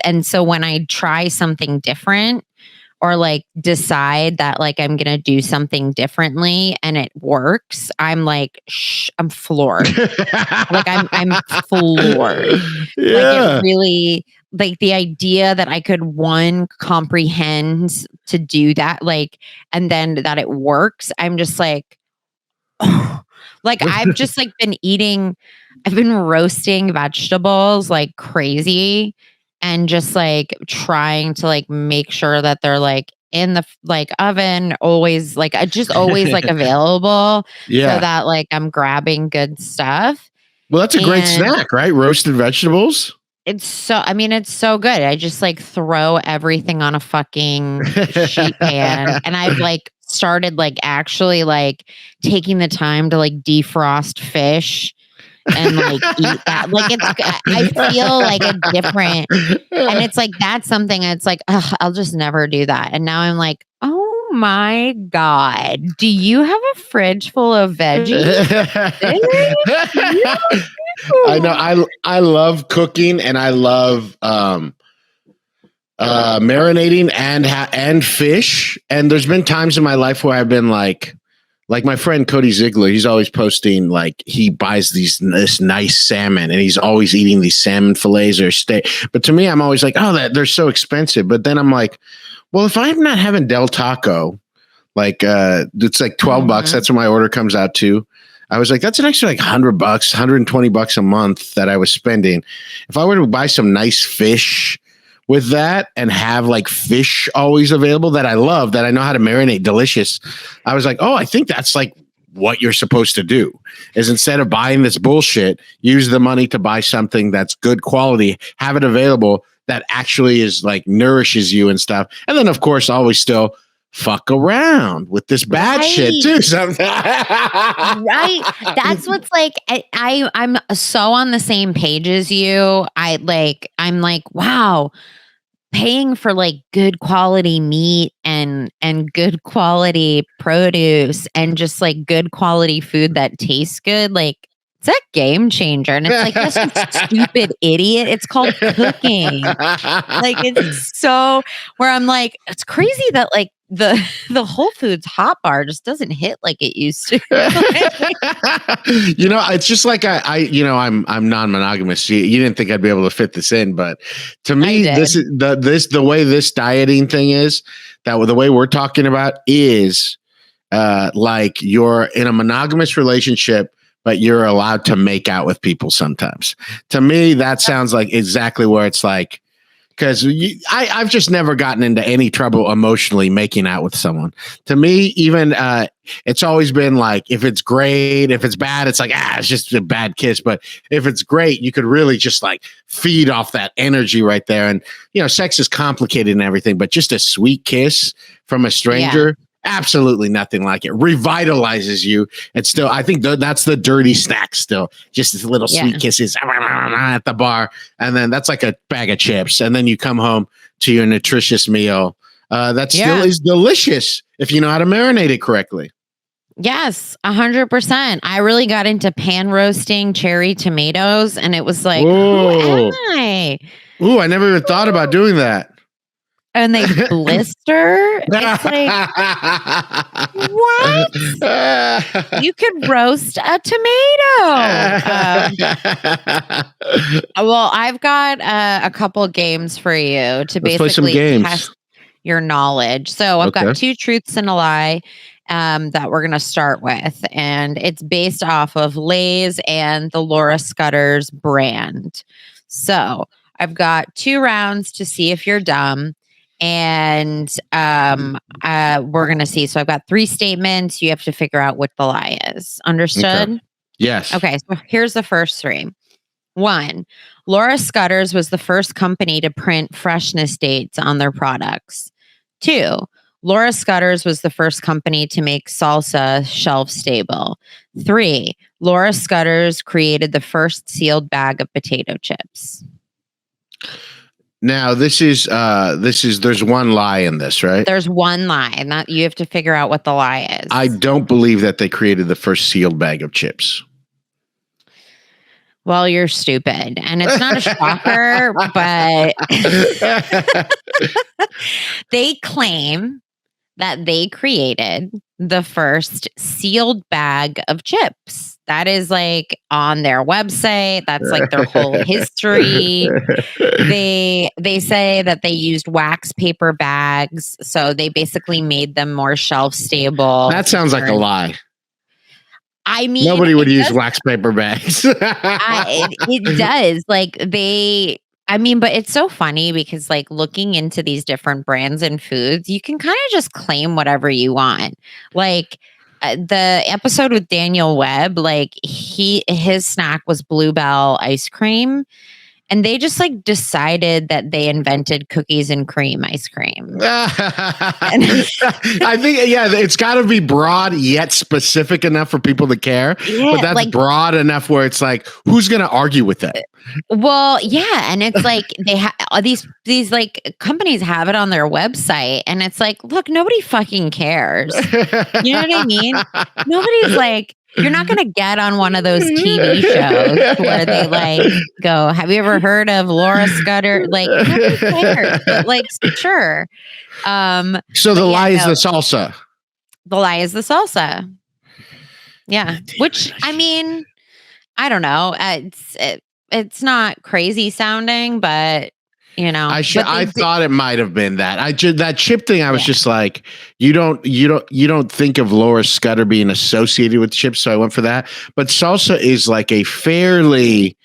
and so when I try something different, or like decide that like I'm going to do something differently and it works, I'm like, I'm floored. Like I'm floored. Like it really, like the idea that I could comprehend to do that, like, and then that it works. I'm just like, oh. Like I've just like I've been roasting vegetables like crazy, and just like trying to like make sure that they're like in the like oven, always like always like available, so that like I'm grabbing good stuff. Well, that's a great snack, right? Roasted vegetables. It's so good. I just like throw everything on a fucking sheet pan, and I've like started like actually like taking the time to like defrost fish and like eat that. Like I feel like a different, and it's like that's something that's like, I'll just never do that. And now I'm like, oh my God, do you have a fridge full of veggies? I know. I love cooking, and I love marinating and fish. And there's been times in my life where I've been like my friend Cody Ziegler, he's always posting like he buys this nice salmon, and he's always eating these salmon fillets or steak. But to me, I'm always like, oh, they're so expensive. But then I'm like, well, if I'm not having Del Taco, like it's like $12. That's what my order comes out to. I was like, that's an extra like $100, $120 a month that I was spending. If I were to buy some nice fish with that and have like fish always available that I love, that I know how to marinate delicious. I was like, oh, I think that's like what you're supposed to do, is instead of buying this bullshit, use the money to buy something that's good quality, have it available that actually is like nourishes you and stuff. And then of course always still fuck around with this bad shit too sometimes. Right. That's what's like, I'm so on the same page as you. I'm like, wow, paying for like good quality meat and good quality produce and just like good quality food that tastes good, like it's a game changer. And it's like, this stupid idiot. It's called cooking. Like it's so where I'm like, it's crazy that like the Whole Foods hot bar just doesn't hit like it used to. It's just like I'm non-monogamous. You didn't think I'd be able to fit this in, but to me, this is the way this dieting thing is, that the way we're talking about is like you're in a monogamous relationship, but you're allowed to make out with people sometimes. To me, that sounds like exactly where it's like, because I've just never gotten into any trouble emotionally making out with someone. To me, even it's always been like, if it's great, if it's bad, it's like, it's just a bad kiss. But if it's great, you could really just like feed off that energy right there. And, sex is complicated and everything, but just a sweet kiss from a stranger, absolutely nothing like it. Revitalizes you. It's still, I think that's the dirty snack still. Just this little sweet kisses at the bar. And then that's like a bag of chips. And then you come home to your nutritious meal. That still is delicious if you know how to marinate it correctly. Yes, 100%. I really got into pan roasting cherry tomatoes, and it was like, who am I? Ooh, I never even thought about doing that. And they blister. It's like, what? You could roast a tomato. Well, I've got a couple games for you to basically test your knowledge. So I've got 2 truths and a lie that we're going to start with. And it's based off of Lay's and the Laura Scudder's brand. So I've got 2 rounds to see if you're dumb. And we're going to see. So I've got 3 statements. You have to figure out what the lie is. Understood? Okay. Yes. Okay. So here's the first 3. 1, Laura Scudder's was the first company to print freshness dates on their products. 2, Laura Scudder's was the first company to make salsa shelf stable. 3, Laura Scudder's created the first sealed bag of potato chips. Now, there's one lie in this, right? There's one lie, and that you have to figure out what the lie is. I don't believe that they created the first sealed bag of chips. Well, you're stupid, and it's not a shocker, but they claim that they created the first sealed bag of chips. That is like on their website. That's like their whole history. They say that they used wax paper bags, so they basically made them more shelf stable. That sounds like a lie. I mean, nobody would use wax paper bags. It does. Like but it's so funny because like looking into these different brands and foods, you can kind of just claim whatever you want. Like the episode with Daniel Webb, like his snack was Bluebell ice cream. And they just like decided that they invented cookies and cream ice cream. I think, it's got to be broad yet specific enough for people to care. Yeah, but that's like, broad enough where it's like, who's going to argue with that? Well, yeah. And it's like they have these like companies have it on their website. And it's like, look, nobody fucking cares. You know what I mean? Nobody's like, you're not going to get on one of those TV shows where they like go, have you ever heard of Laura Scudder? Like, nobody cares, but like, sure. So the lie is the salsa. The lie is the salsa. Yeah. Which, I mean, I don't know. It's not crazy sounding, but I thought it might have been that. That chip thing. I was just like, you don't think of Laura Scudder being associated with chips, so I went for that. But salsa is like a fairly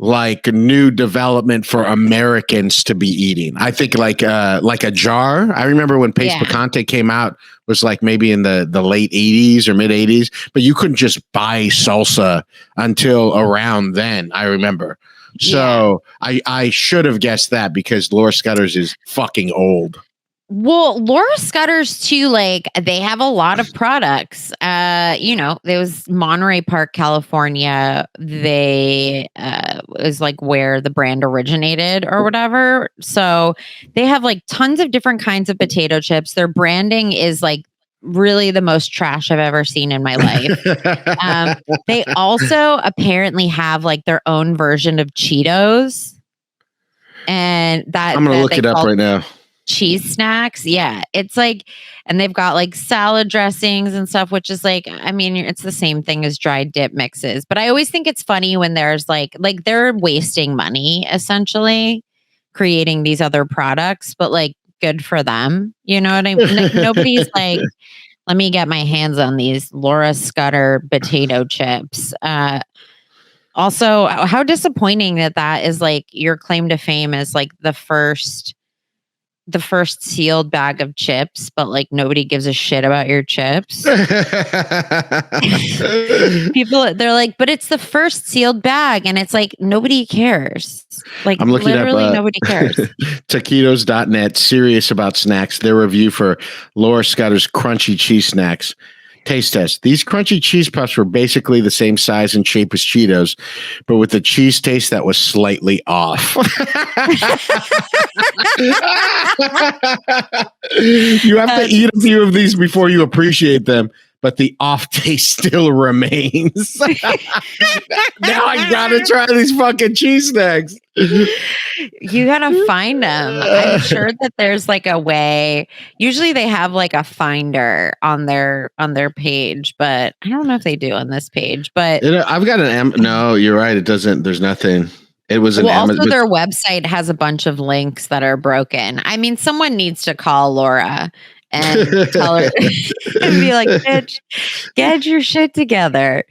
like new development for Americans to be eating. I think like a jar. I remember when Pace Picante came out was like maybe in the late 80s or mid 80s, but you couldn't just buy salsa until around then. I remember. So I should have guessed that because Laura Scudder's is fucking old. Well, Laura Scudder's too, like they have a lot of products. There was Monterey Park, California. They was like where the brand originated or whatever. So they have like tons of different kinds of potato chips. Their branding is like really the most trash I've ever seen in my life. They also apparently have like their own version of Cheetos. And that I'm gonna look it up right now. Cheese snacks. Yeah. It's like, and they've got like salad dressings and stuff, which is like, I mean, it's the same thing as dried dip mixes. But I always think it's funny when there's like they're wasting money essentially creating these other products, but like good for them. You know what I mean? Nobody's like, let me get my hands on these Laura Scudder potato chips. Also, how disappointing that is like your claim to fame as like the first sealed bag of chips, but like nobody gives a shit about your chips. People, they're like, but it's the first sealed bag, and it's like nobody cares. Like I'm looking literally up, nobody cares. Taquitos.net, serious about snacks. Their review for Laura Scudder's crunchy cheese snacks. Taste test. These crunchy cheese puffs were basically the same size and shape as Cheetos, but with the cheese taste that was slightly off. You have to eat a few of these before you appreciate them, but the off taste still remains. Now I gotta try these fucking cheese snacks. You gotta find them. I'm sure that there's like a way. Usually they have like a finder on their page, but I don't know if they do on this page. But I've got no, you're right. It doesn't. There's nothing. It was an also their website has a bunch of links that are broken. I mean, someone needs to call Laura and tell her and be like, bitch, get your shit together.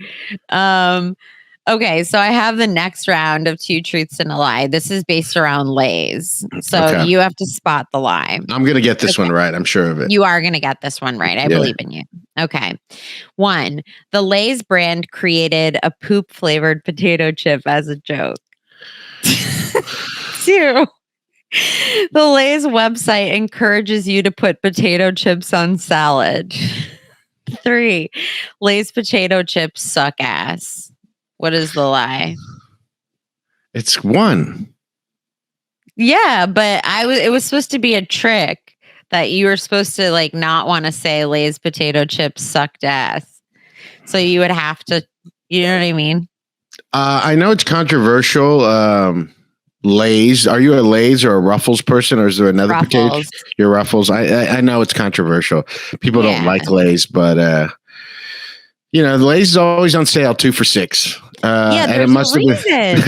Okay, so I have the next round of 2 truths and a lie. This is based around Lay's. So you have to spot the lie. I'm going to get this one right. I'm sure of it. You are going to get this one right. I believe in you. Okay. 1, the Lay's brand created a poop flavored potato chip as a joke. 2, the Lay's website encourages you to put potato chips on salad. 3, Lay's potato chips suck ass. What is the lie? It's 1. Yeah, but it was supposed to be a trick that you were supposed to like not want to say Lay's potato chips sucked ass. So you would have to, you know what I mean? I know it's controversial. Lay's. Are you a Lay's or a Ruffles person, or is there another potato? You're Ruffles. I know it's controversial. People don't like Lay's, but Lay's is always on sale 2 for $6. And it must have been.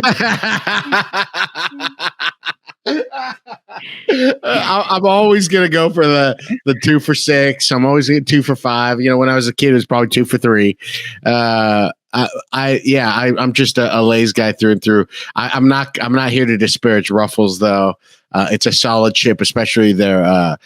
I'm always gonna go for the 2 for $6. I'm always getting 2 for $5. When I was a kid, it was probably 2 for $3. I'm just a Lay's guy through and through. I'm not here to disparage Ruffles though. It's a solid chip, especially their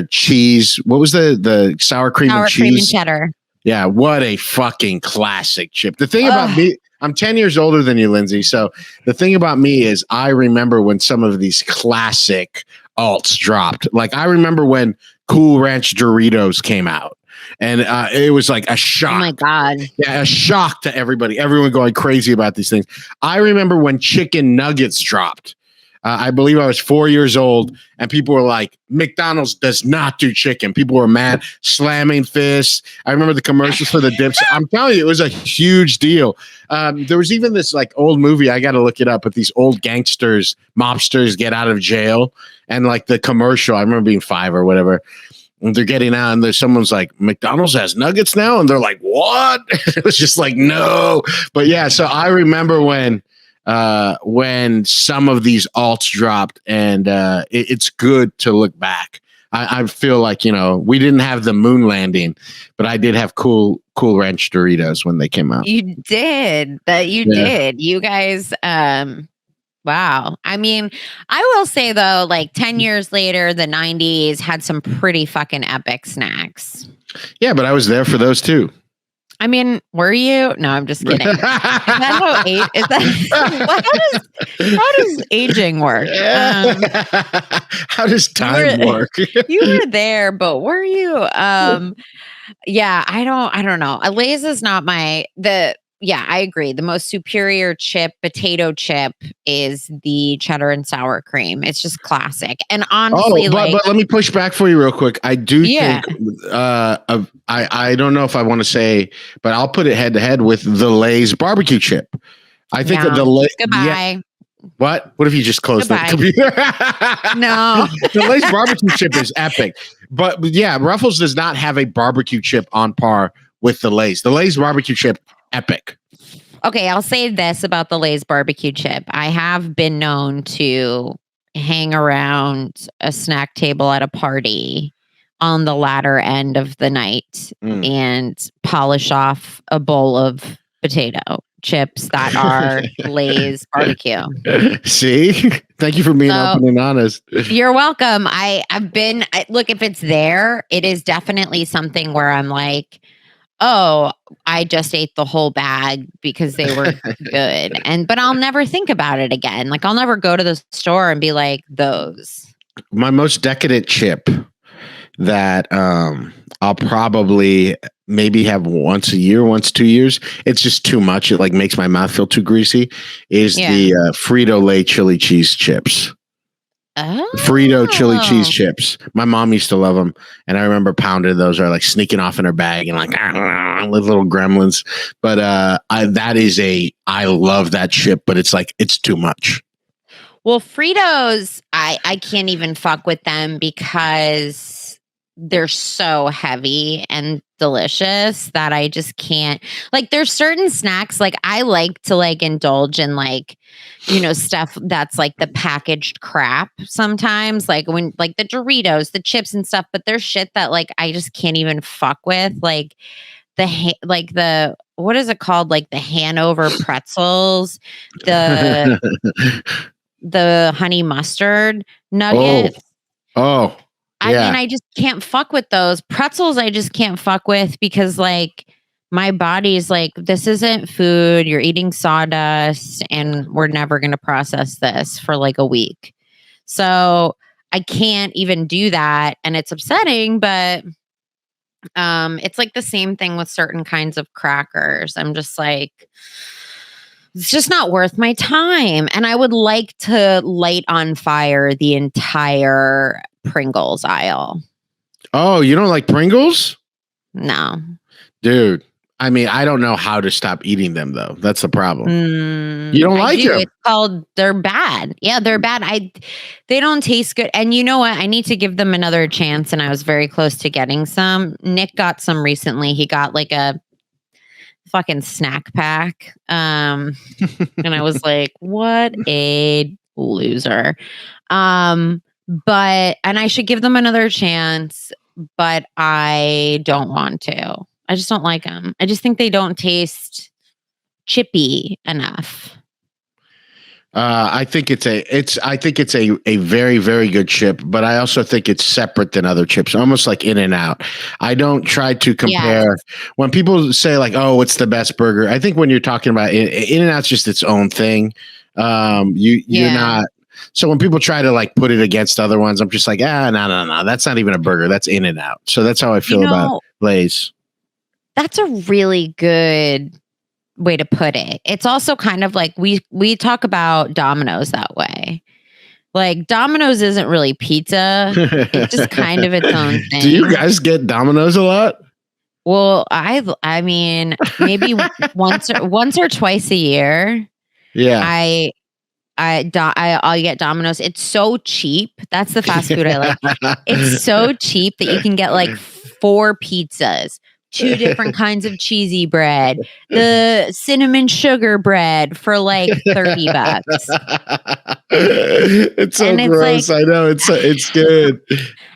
cheese. What was the sour cream and cheese? Sour cream and cheddar. Yeah, what a fucking classic chip. The thing about me, I'm 10 years older than you, Lindsay. So the thing about me is I remember when some of these classic alts dropped. Like I remember when Cool Ranch Doritos came out. And it was like a shock. Oh my God. Yeah, a shock to everybody. Everyone going crazy about these things. I remember when chicken nuggets dropped. I believe I was 4 years old, and people were like, McDonald's does not do chicken. People were mad, slamming fists. I remember the commercials for the dips. I'm telling you, it was a huge deal. There was even this like old movie, I got to look it up, but these old gangsters, mobsters get out of jail. And like the commercial, I remember being 5 or whatever. And they're getting out, and someone's like, McDonald's has nuggets now? And they're like, what? It was just like, no. But yeah, so I remember when some of these alts dropped, and it's good to look back. I feel like, we didn't have the moon landing, but I did have cool Cool Ranch Doritos when they came out. You did. You did. You guys, wow. I mean, I will say though, like 10 years later, the 90s had some pretty fucking epic snacks. Yeah, but I was there for those too. I mean, were you? No, I'm just kidding. Is that how age? Is that how does aging work? How does time work? You were there, but were you? Yeah, I don't know. Lay's is not yeah, I agree. The most superior potato chip, is the cheddar and sour cream. It's just classic. And honestly, but let me push back for you real quick. I do think I don't know if I want to say, but I'll put it head to head with the Lay's barbecue chip. I think that the Lay's. Goodbye. Yeah, what if you just closed the computer? No. The Lay's barbecue chip is epic. But yeah, Ruffles does not have a barbecue chip on par with the Lay's. The Lay's barbecue chip, epic. Okay, I'll say this about the Lay's barbecue chip. I have been known to hang around a snack table at a party on the latter end of the night and polish off a bowl of potato chips that are Lay's barbecue. See? Thank you for being open and honest. You're welcome. Look, if it's there, it is definitely something where I'm like, oh, I just ate the whole bag because they were good. But I'll never think about it again. Like, I'll never go to the store and be like, those. My most decadent chip that I'll probably maybe have once a year, once 2 years. It's just too much. It like makes my mouth feel too greasy. Is the Frito-Lay chili cheese chips. Oh. Frito chili cheese chips. My mom used to love them, and I remember pounding those, or like sneaking off in her bag and like little gremlins. But I love that chip, but it's too much. Well, Fritos, I can't even fuck with them because they're so heavy and delicious that I just can't. Like, there's certain snacks, like I like to like indulge in like, stuff that's like the packaged crap sometimes, like when like the Doritos, the chips and stuff, but there's shit that like I just can't even fuck with, like the what is it called, like the Hanover pretzels, the honey mustard nuggets. I mean, I just can't fuck with those pretzels. I just can't fuck with because like my body's like, this isn't food. You're eating sawdust and we're never going to process this for like a week. So I can't even do that. And it's upsetting, but it's like the same thing with certain kinds of crackers. I'm just like, it's just not worth my time. And I would like to light on fire the entire Pringles aisle. Oh, you don't like Pringles? No. Dude, I mean, I don't know how to stop eating them, though. That's the problem. You don't like them. It's called, they're bad. Yeah, they're bad. They don't taste good. And you know what? I need to give them another chance. And I was very close to getting some. Nick got some recently. He got like a fucking snack pack. And I was like, what a loser. And I should give them another chance, but I don't want to. I just don't like them. I just think they don't taste chippy enough. I think it's a very, very good chip, but I also think it's separate than other chips, almost like In-N-Out. I don't try to compare. When people say like, "Oh, what's the best burger?" I think when you're talking about In-N-Out's just its own thing. You're not. So when people try to like put it against other ones, I'm just like, no, that's not even a burger. That's In-N-Out. So that's how I feel about Lay's. That's a really good way to put it. It's also kind of like we talk about Domino's that way. Like Domino's isn't really pizza. It's just kind of its own thing. Do you guys get Domino's a lot? Well, I mean, maybe once or twice a year. Yeah. I'll get Domino's. It's so cheap. That's the fast food I like. It's so cheap that you can get like 4 pizzas, 2 different kinds of cheesy bread, the cinnamon sugar bread for like $30. It's so gross. Like, I know it's good.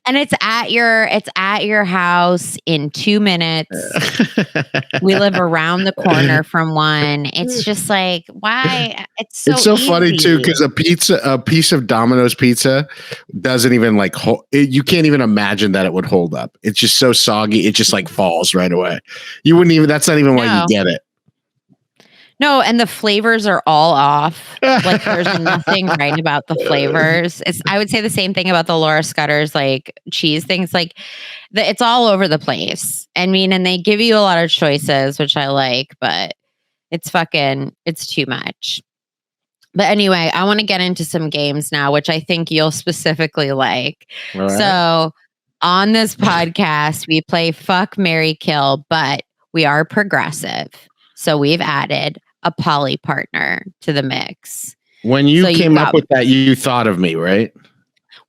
And it's at your house in 2 minutes. We live around the corner from one. It's just like, why? It's so easy. funny too, because a piece of Domino's pizza doesn't even like you can't even imagine that it would hold up. It's just so soggy. It just like falls right away. You wouldn't even. That's not even why you get it. No, and the flavors are all off. Like there's nothing right about the flavors. I would say the same thing about the Laura Scudder's like cheese things. Like it's all over the place. I mean, and they give you a lot of choices, which I like, but it's too much. But anyway, I want to get into some games now, which I think you'll specifically like. Right. So on this podcast, we play Fuck, Marry, Kill, but we are progressive. So we've added a poly partner to the mix. When you came up with that, you thought of me, right?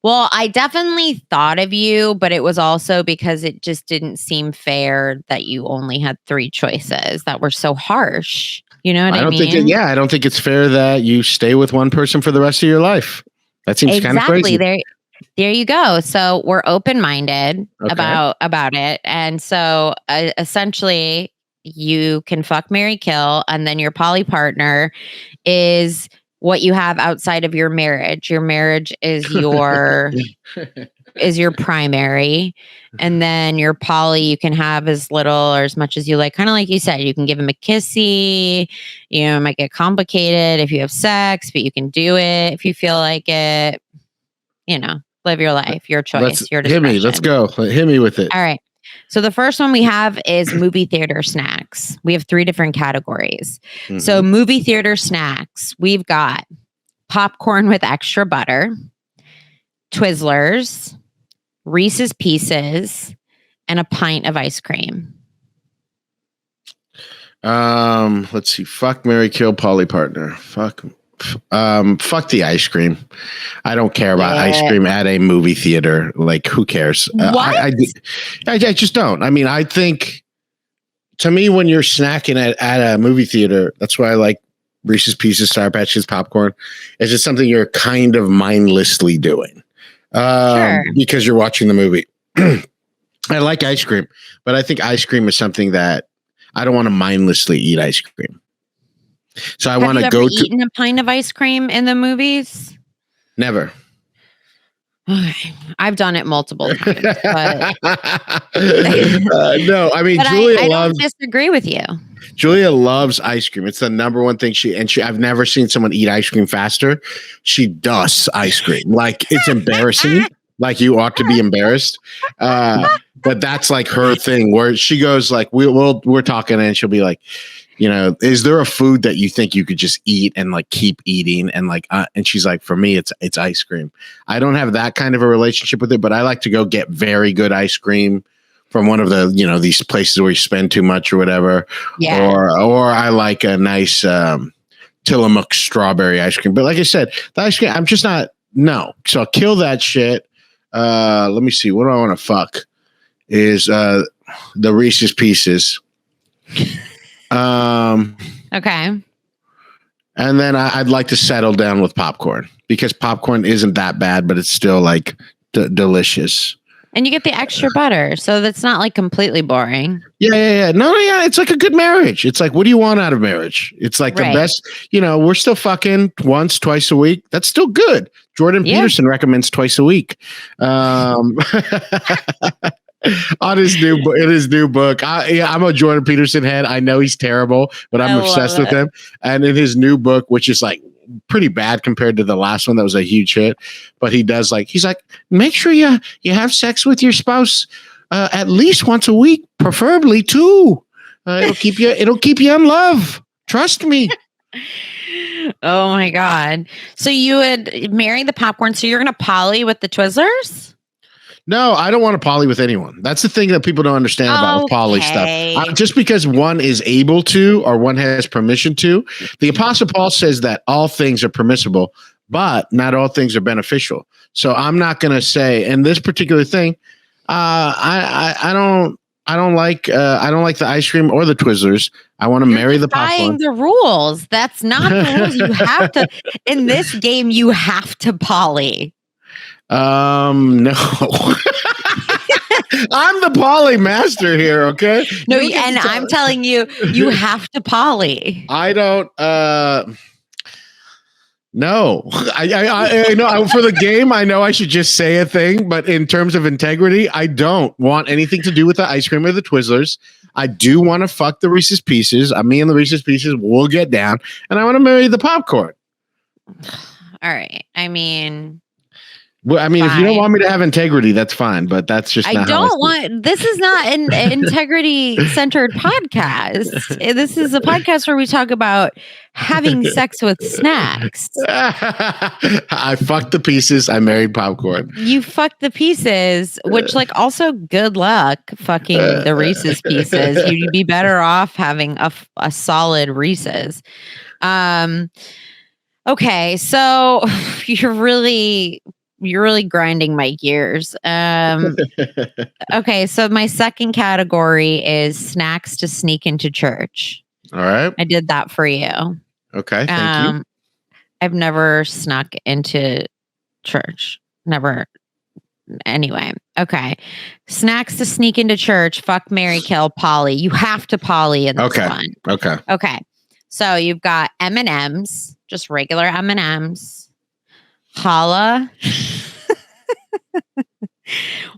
Well, I definitely thought of you, but it was also because it just didn't seem fair that you only had 3 choices that were so harsh. You know what I mean? I don't think it's fair that you stay with one person for the rest of your life. That seems kind of crazy. There you go. So we're open-minded about it. And so essentially you can fuck, marry, kill, and then your poly partner is what you have outside of your marriage. Your marriage is your primary, and then your poly you can have as little or as much as you like. Kind of like you said, you can give him a kissy. You know, it might get complicated if you have sex, but you can do it if you feel like it. You know, live your life, your choice, your discretion. Hit me. Let's go. Hit me with it. All right. So the first one we have is movie theater snacks. We have 3 different categories. Mm-hmm. So movie theater snacks, we've got popcorn with extra butter, Twizzlers, Reese's Pieces, and a pint of ice cream. Let's see. Fuck, marry, kill, poly partner. Fuck the ice cream. I don't care about ice cream at a movie theater. Like, who cares? What? I just don't. I mean, I think to me, when you're snacking at a movie theater, that's why I like Reese's Pieces, Sour Patch Kids, popcorn. It's just something you're kind of mindlessly doing because you're watching the movie. I like ice cream, but I think ice cream is something that I don't want to mindlessly eat ice cream. So I want to go to eaten a pint of ice cream in the movies. Never. Okay. I've done it multiple times. But no, I mean, Julia I don't disagree with you. Julia loves ice cream. It's the number one thing I've never seen someone eat ice cream faster. She dusts ice cream. Like, it's embarrassing. Like, you ought to be embarrassed. But that's like her thing where she goes like, we're talking and she'll be like, you know, is there a food that you think you could just eat and like keep eating? And like, and she's like, for me, it's ice cream. I don't have that kind of a relationship with it, but I like to go get very good ice cream from one of the, you know, these places where you spend too much or whatever. Yeah. Or I like a nice Tillamook strawberry ice cream. But like I said, the ice cream, I'm just not, no. So I'll kill that shit. Let me see. What do I want to fuck? Is the Reese's Pieces. Okay. And then I'd like to settle down with popcorn because popcorn isn't that bad, but it's still like delicious. And you get the extra butter, so that's not like completely boring. Yeah. No, it's like a good marriage. It's like, what do you want out of marriage? It's like the best, you know, we're still fucking once, twice a week. That's still good. Jordan Peterson recommends twice a week. On his new book. I'm a Jordan Peterson head. I know he's terrible, but I'm obsessed with him. And in his new book, which is like pretty bad compared to the last one that was a huge hit, but he's like, make sure you have sex with your spouse at least once a week, preferably 2. It'll keep you in love. Trust me. Oh my God. So you would marry the popcorn. So you're going to poly with the Twizzlers? No, I don't want to poly with anyone. That's the thing that people don't understand about poly stuff. Just because one is able to or one has permission to, the Apostle Paul says that all things are permissible, but not all things are beneficial. So I'm not going to say, in this particular thing, I don't like the ice cream or the Twizzlers. I want to marry the popcorn. The rules. That's not the rules. You have to in this game. You have to poly. No. I'm the poly master here, okay? No, and I'm telling you, you have to poly. I don't no. I know for the game, I know I should just say a thing, but in terms of integrity, I don't want anything to do with the ice cream or the Twizzlers. I do want to fuck the Reese's Pieces. Me and the Reese's Pieces will get down, and I want to marry the popcorn. All right. I mean, well, if you don't want me to have integrity, that's fine. But that's just not this is not an integrity-centered podcast. This is a podcast where we talk about having sex with snacks. I fucked the Pieces. I married popcorn. You fucked the Pieces, which also good luck fucking the Reese's Pieces. You'd be better off having a solid Reese's. Okay, so you're really grinding my gears. Okay, so my second category is snacks to sneak into church. All right. I did that for you. Okay, thank you. I've never snuck into church. Never. Anyway, okay. Snacks to sneak into church. Fuck, marry, kill, poly. You have to poly in this one. Okay. So you've got M&Ms, just regular M&Ms. Challah.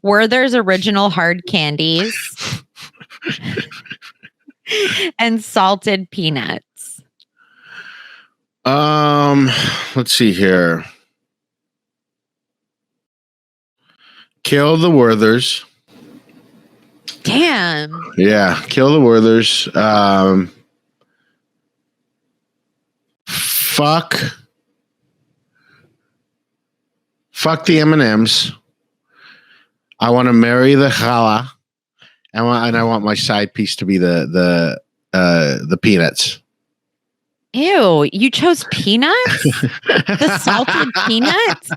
Werther's original hard candies. And salted peanuts. Let's see here. Kill the Werthers. Damn. Yeah, kill the Werthers. Fuck the M&Ms. I want to marry the challah, and I want my side piece to be the peanuts. Ew, you chose peanuts? The salted peanuts?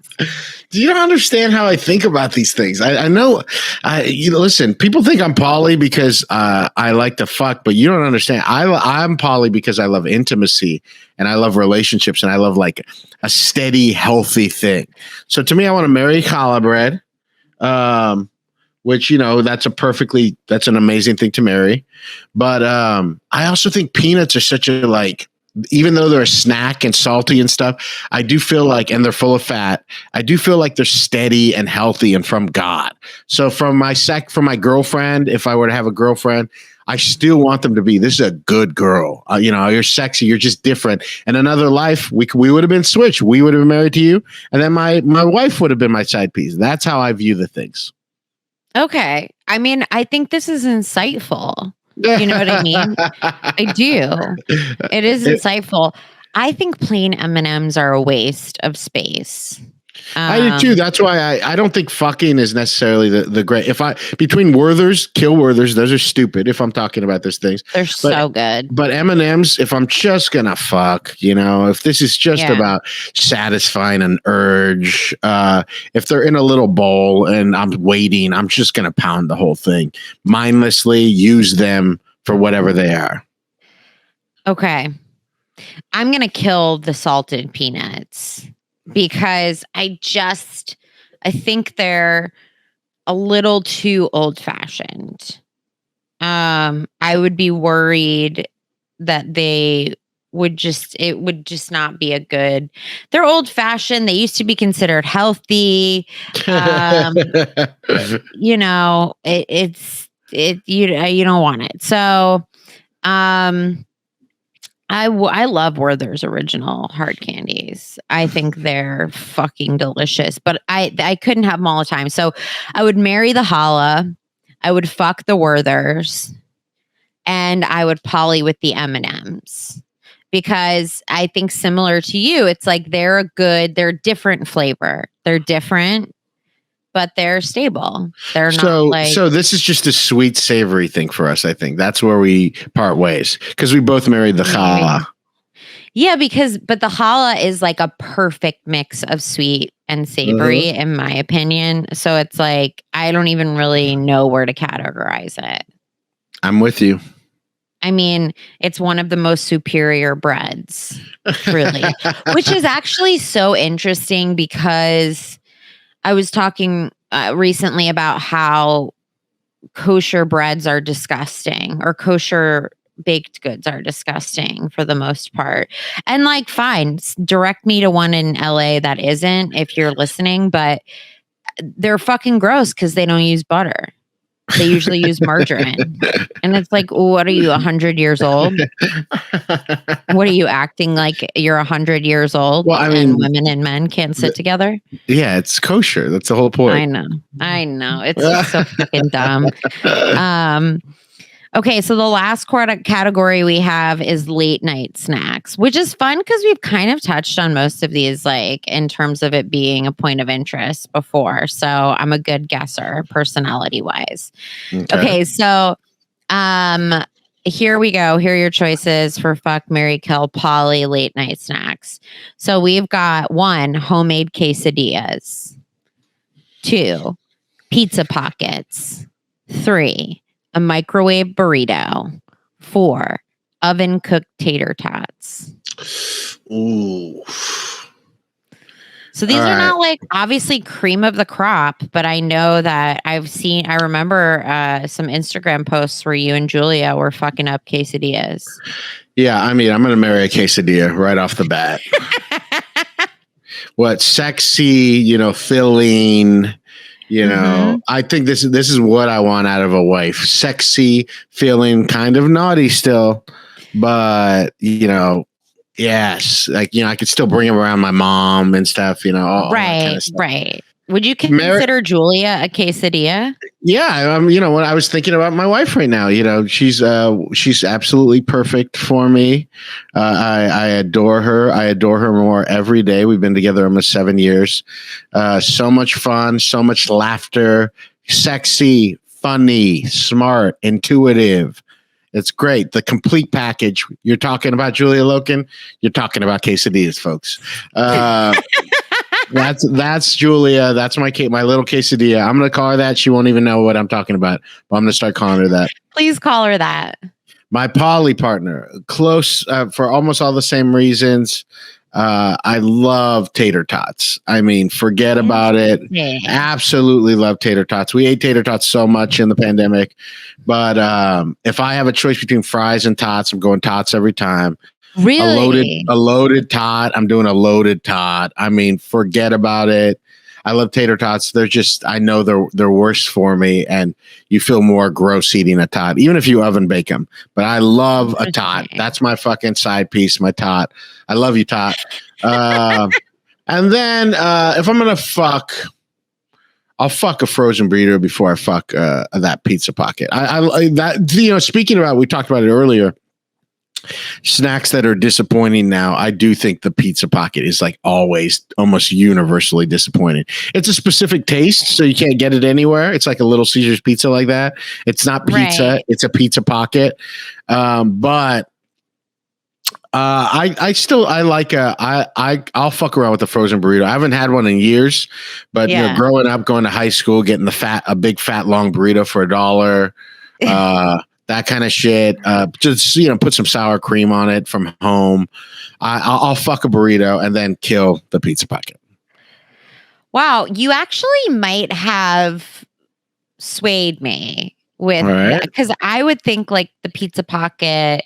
Do you understand how I think about these things? I know. Listen, people think I'm poly because I like to fuck, but you don't understand. I'm poly because I love intimacy and I love relationships and I love a steady, healthy thing. So to me, I want to marry challah bread, which that's an amazing thing to marry. But I also think peanuts are such a even though they're a snack and salty and stuff, I do feel and they're full of fat. I do feel like they're steady and healthy and from God. So from my girlfriend, if I were to have a girlfriend, I still want them to be, this is a good girl. You're sexy. You're just different. In another life, we would have been switched. We would have been married to you. And then my wife would have been my side piece. That's how I view the things. Okay. I mean, I think this is insightful. You know what I mean? I do. It is insightful. I think plain M&Ms are a waste of space. I do too. That's why I don't think fucking is necessarily the great. Between Werther's, kill Werther's, those are stupid. If I'm talking about those things, so good. But M&Ms, if I'm just gonna fuck, if this is just about satisfying an urge, if they're in a little bowl and I'm waiting, I'm just gonna pound the whole thing mindlessly. Use them for whatever they are. Okay, I'm gonna kill the salted peanuts. Because I think they're a little too old-fashioned. I would be worried that it would just not be a good. They're old-fashioned. They used to be considered healthy. You don't want it. So, I love Werther's original hard candies. I think they're fucking delicious, but I couldn't have them all the time. So I would marry the challah, I would fuck the Werther's, and I would poly with the M&Ms because I think similar to you, it's they're a different flavor. They're different, but they're stable. They're not So this is just a sweet, savory thing for us, I think. That's where we part ways because we both married the challah. Yeah, but the challah is a perfect mix of sweet and savory, in my opinion. So it's I don't even really know where to categorize it. I'm with you. I mean, it's one of the most superior breads, truly, which is actually so interesting because I was talking recently about how kosher breads are disgusting, or kosher baked goods are disgusting for the most part. And like, fine, direct me to one in LA that isn't, if you're listening, but they're fucking gross because they don't use butter. They usually use margarine. And it's like, what are you, 100 years old? What are you acting like you're 100 years old? Well, I mean, and women and men can't sit together? Yeah, it's kosher. That's the whole point. I know. It's just so fucking dumb. Okay, so the last category we have is late night snacks, which is fun because we've kind of touched on most of these, like in terms of it being a point of interest before. So I'm a good guesser, personality wise. Okay, so here we go. Here are your choices for fuck, marry, kill, poly late night snacks. So we've got 1, homemade quesadillas. 2, pizza pockets. 3, a microwave burrito. 4, oven cooked tater tots. Ooh. So these are not like obviously cream of the crop, but I know that I remember some Instagram posts where you and Julia were fucking up quesadillas. Yeah, I mean, I'm going to marry a quesadilla right off the bat. What sexy, filling, I think this is what I want out of a wife. Sexy, filling, kind of naughty still, but yes, like I could still bring him around my mom and stuff, all that kind of stuff. Right. Would you consider Julia a quesadilla? Yeah, when I was thinking about my wife right now, she's absolutely perfect for me. I adore her. I adore her more every day. We've been together almost 7 years. So much fun, so much laughter, sexy, funny, smart, intuitive. It's great. The complete package. You're talking about Julia Loken. You're talking about quesadillas, folks. That's Julia. That's my little quesadilla. I'm going to call her that. She won't even know what I'm talking about, but I'm going to start calling her that. Please call her that. My poly partner, close for almost all the same reasons. I love tater tots. I mean, forget about it. Absolutely love tater tots. We ate tater tots so much in the pandemic, but if I have a choice between fries and tots, I'm going tots every time. Really? A loaded tot. I'm doing a loaded tot. I mean, forget about it. I love tater tots. I know they're worse for me, and you feel more gross eating a tot, even if you oven bake them. But I love a tot. That's my fucking side piece, my tot. I love you, tot. And then if I'm gonna fuck, I'll fuck a frozen burrito before I fuck that pizza pocket. Speaking about, we talked about it earlier. Snacks that are disappointing now, I do think the pizza pocket is like always almost universally disappointing. It's a specific taste, so you can't get it anywhere. It's like a Little Caesars pizza like that. It's not pizza, right. It's a pizza pocket. But I'll fuck around with the frozen burrito. I haven't had one in years, but growing up, going to high school, getting a big fat long burrito for $1. That kind of shit. Just put some sour cream on it from home. I'll fuck a burrito and then kill the pizza pocket. Wow, you actually might have swayed me with, because I would think like the pizza pocket.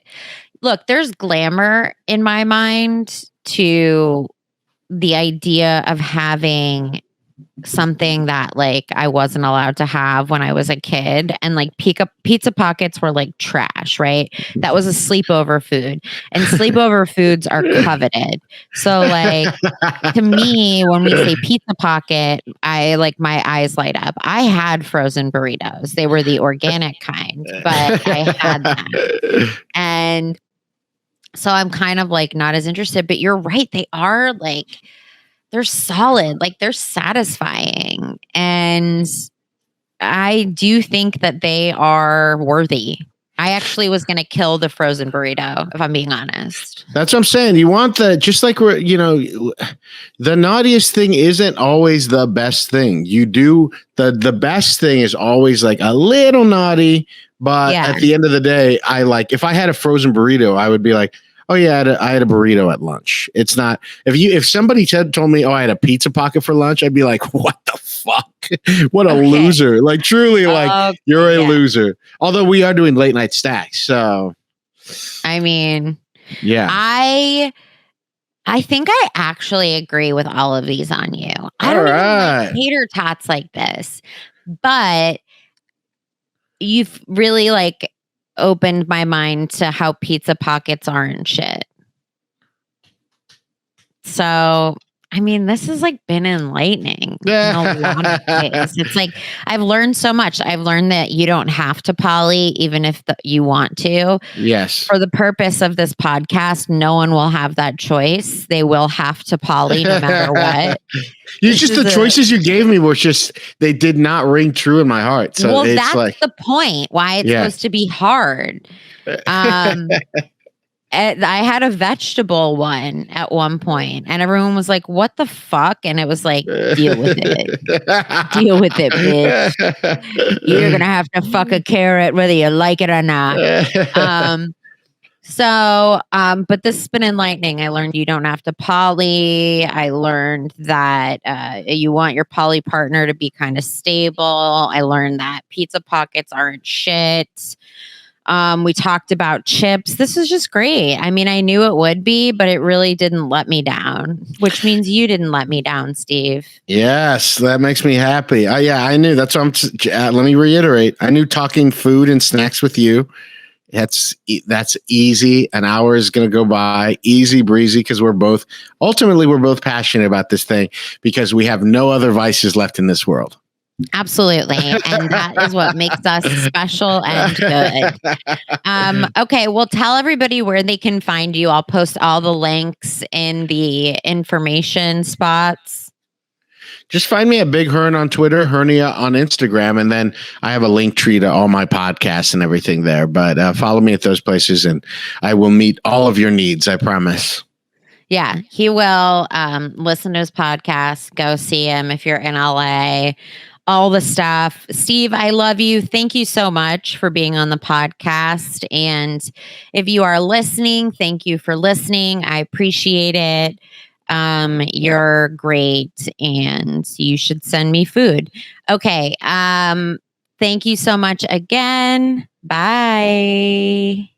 Look, there's glamour in my mind to the idea of having something that like I wasn't allowed to have when I was a kid, and like pizza pockets were like trash, right? That was a sleepover food, and sleepover foods are coveted. So like to me, when we say pizza pocket, I like my eyes light up. I had frozen burritos. They were the organic kind, but I had them. And so I'm kind of like not as interested, but you're right. They are like, they're solid, like they're satisfying. And I do think that they are worthy. I actually was going to kill the frozen burrito, if I'm being honest. That's what I'm saying. You want just like the naughtiest thing isn't always the best thing. You do the best thing is always like a little naughty, but at the end of the day, if I had a frozen burrito, I would be like, oh yeah, I had a burrito at lunch. It's not if somebody told me, oh, I had a pizza pocket for lunch, I'd be like, what the fuck? What a Okay. loser. Like truly, like you're a yeah. loser. Although we are doing late night stacks. So I mean, yeah. I think I actually agree with all of these on you. I All don't even right. like tater tots like this, but you've really like opened my mind to how pizza pockets aren't shit. So, I mean, this has like been enlightening in a lot of ways. It's like I've learned so much. I've learned that you don't have to poly even if you want to. Yes. For the purpose of this podcast, no one will have that choice. They will have to poly no matter what. The choices you gave me were just, they did not ring true in my heart. So well, it's that's like the point. Why it's supposed to be hard. I had a vegetable one at one point, and everyone was like, "What the fuck?" And it was like, "Deal with it. Deal with it, bitch. You're gonna have to fuck a carrot whether you like it or not." But this has been enlightening. I learned you don't have to poly. I learned that you want your poly partner to be kind of stable. I learned that pizza pockets aren't shit. We talked about chips. This is just great. I mean, I knew it would be, but it really didn't let me down, which means you didn't let me down, Steve. Yes, that makes me happy. Yeah, I knew. That's what let me reiterate. I knew talking food and snacks with you. That's easy. An hour is going to go by easy breezy because we're both passionate about this thing because we have no other vices left in this world. Absolutely. And that is what makes us special and good. Okay. Well, tell everybody where they can find you. I'll post all the links in the information spots. Just find me at Big Hern on Twitter, Hernia on Instagram, and then I have a link tree to all my podcasts and everything there. But follow me at those places and I will meet all of your needs. I promise. Yeah, he will listen to his podcast. Go see him if you're in LA. All the stuff. Steve, I love you. Thank you so much for being on the podcast. And if you are listening, thank you for listening. I appreciate it. You're great and you should send me food. Okay. Thank you so much again. Bye.